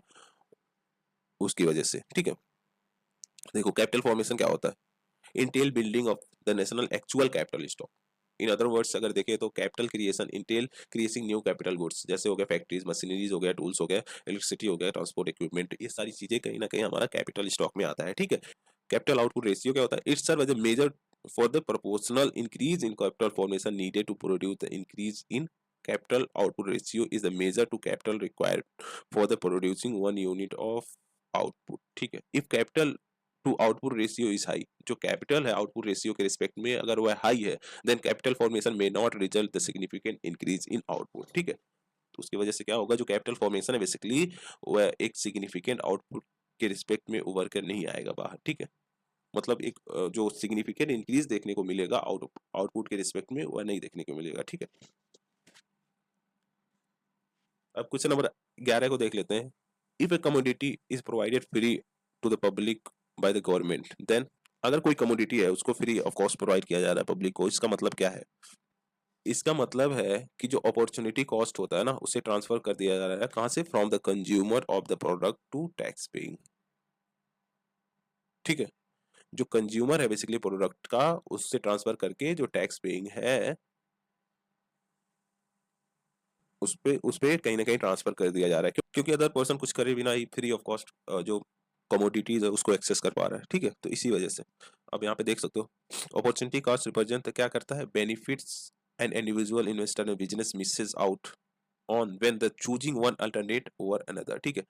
उसकी वजह से, ठीक है। देखो कैपिटल फॉर्मेशन क्या होता है? Intel building of the national actual capital stock, in other words अगर देखें तो capital creation Intel creating new capital goods, जैसे हो गया फैक्ट्रीज, मशीनरीज हो गया, टूल्स हो गया, इलेक्ट्रिसिटी हो गया, ट्रांसपोर्ट इक्विपमेंट, ये सारी चीजें कहीं ना कहीं हमारा कैपिटल स्टॉक में आता है, ठीक है। कैपिटल आउटपुट रेशियो क्या होता है? Its serve as a measure for the proportional increase in capital formation needed to produce the increase in capital output ratio is the measure to capital required for the producing 1 unit of output, ठीक है। If capital to output ratio is high, जो capital है output ratio के respect में अगर वह high है, then capital formation may not result the significant increase in output, ठीक है। तो उसकी वजह से क्या होगा? जो कैपिटल फॉर्मेशन है बेसिकली वह एक सिग्निफिकेंट आउटपुट के रिस्पेक्ट में उभर कर नहीं आएगा बाहर, ठीक है। मतलब एक जो सिग्निफिकेंट इंक्रीज देखने को मिलेगा आउटपुट के रिस्पेक्ट में वह नहीं देखने को मिलेगा, ठीक है। अब क्वेश्चन नंबर 11 को देख लेते हैं। If a commodity is provided free to the public by the government, then अगर कोई कमोडिटी है उसको फ्री ऑफ कॉस्ट प्रोवाइड किया जा रहा है पब्लिक को, इसका मतलब क्या है? इसका मतलब है कि जो अपॉर्चुनिटी कॉस्ट होता है ना उसे ट्रांसफर कर दिया जा रहा है, कहां से? From the consumer of the product to tax paying, ठीक है। जो कंज्यूमर है बेसिकली प्रोडक्ट का, उससे ट्रांसफर करके जो टैक्स पेइंग है उस पे कहीं ना कहीं ट्रांसफर कर दिया जा रहा है, क्योंकि अदर पर्सन कुछ करे बिना ही फ्री ऑफ कॉस्ट जो कमोडिटीज है उसको एक्सेस कर पा रहा है, ठीक है। तो इसी वजह से अब यहाँ पे देख सकते हो अपॉर्चुनिटी कॉस्ट रिप्रेजेंट क्या करता है? Benefits an individual investor in business Mrs out on when the choosing one alternate over another, ठीक है।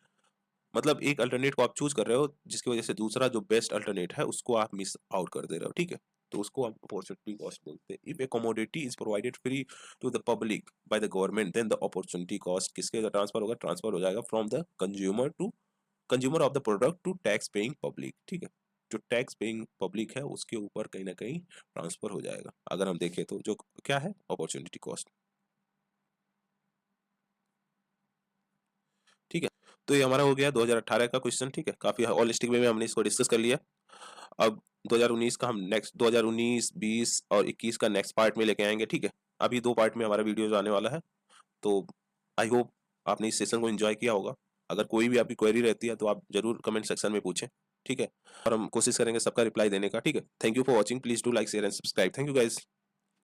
मतलब एक अल्टरनेट को आप चूज कर रहे हो जिसकी वजह से दूसरा जो बेस्ट अल्टरनेट है उसको आप मिस आउट कर दे रहे हो, ठीक है। तो उसको हम अपॉर्चुनिटी कॉस्ट बोलते हैं। If a commodity is provided free to the public by the government then the opportunity cost किसके ट्रांसफर होगा, ट्रांसफर हो जाएगा from the consumer of the product to tax paying public, ठीक है। जो टैक्स पेइंग पब्लिक है उसके ऊपर कहीं ना कहीं ट्रांसफर हो जाएगा, अगर हम देखें तो जो क्या है अपॉर्चुनिटी कॉस्ट, ठीक है। तो ये हमारा हो गया 2018 का क्वेश्चन, ठीक है। काफी होलिस्टिक वे में हमने इसको डिस्कस कर लिया। अब 2019 का हम नेक्स्ट 2019, 20 और 21 का नेक्स्ट पार्ट में लेके आएंगे, ठीक है। अभी 2 पार्ट में हमारा वीडियो आने वाला है। तो आई होप आपने इस सेशन को एंजॉय किया होगा। अगर कोई भी आपकी क्वेरी रहती है तो आप जरूर कमेंट सेक्शन में पूछें, ठीक है। और हम कोशिश करेंगे सबका रिप्लाई देने का, ठीक है। Thank you for watching, please do like share and subscribe. Thank you guys.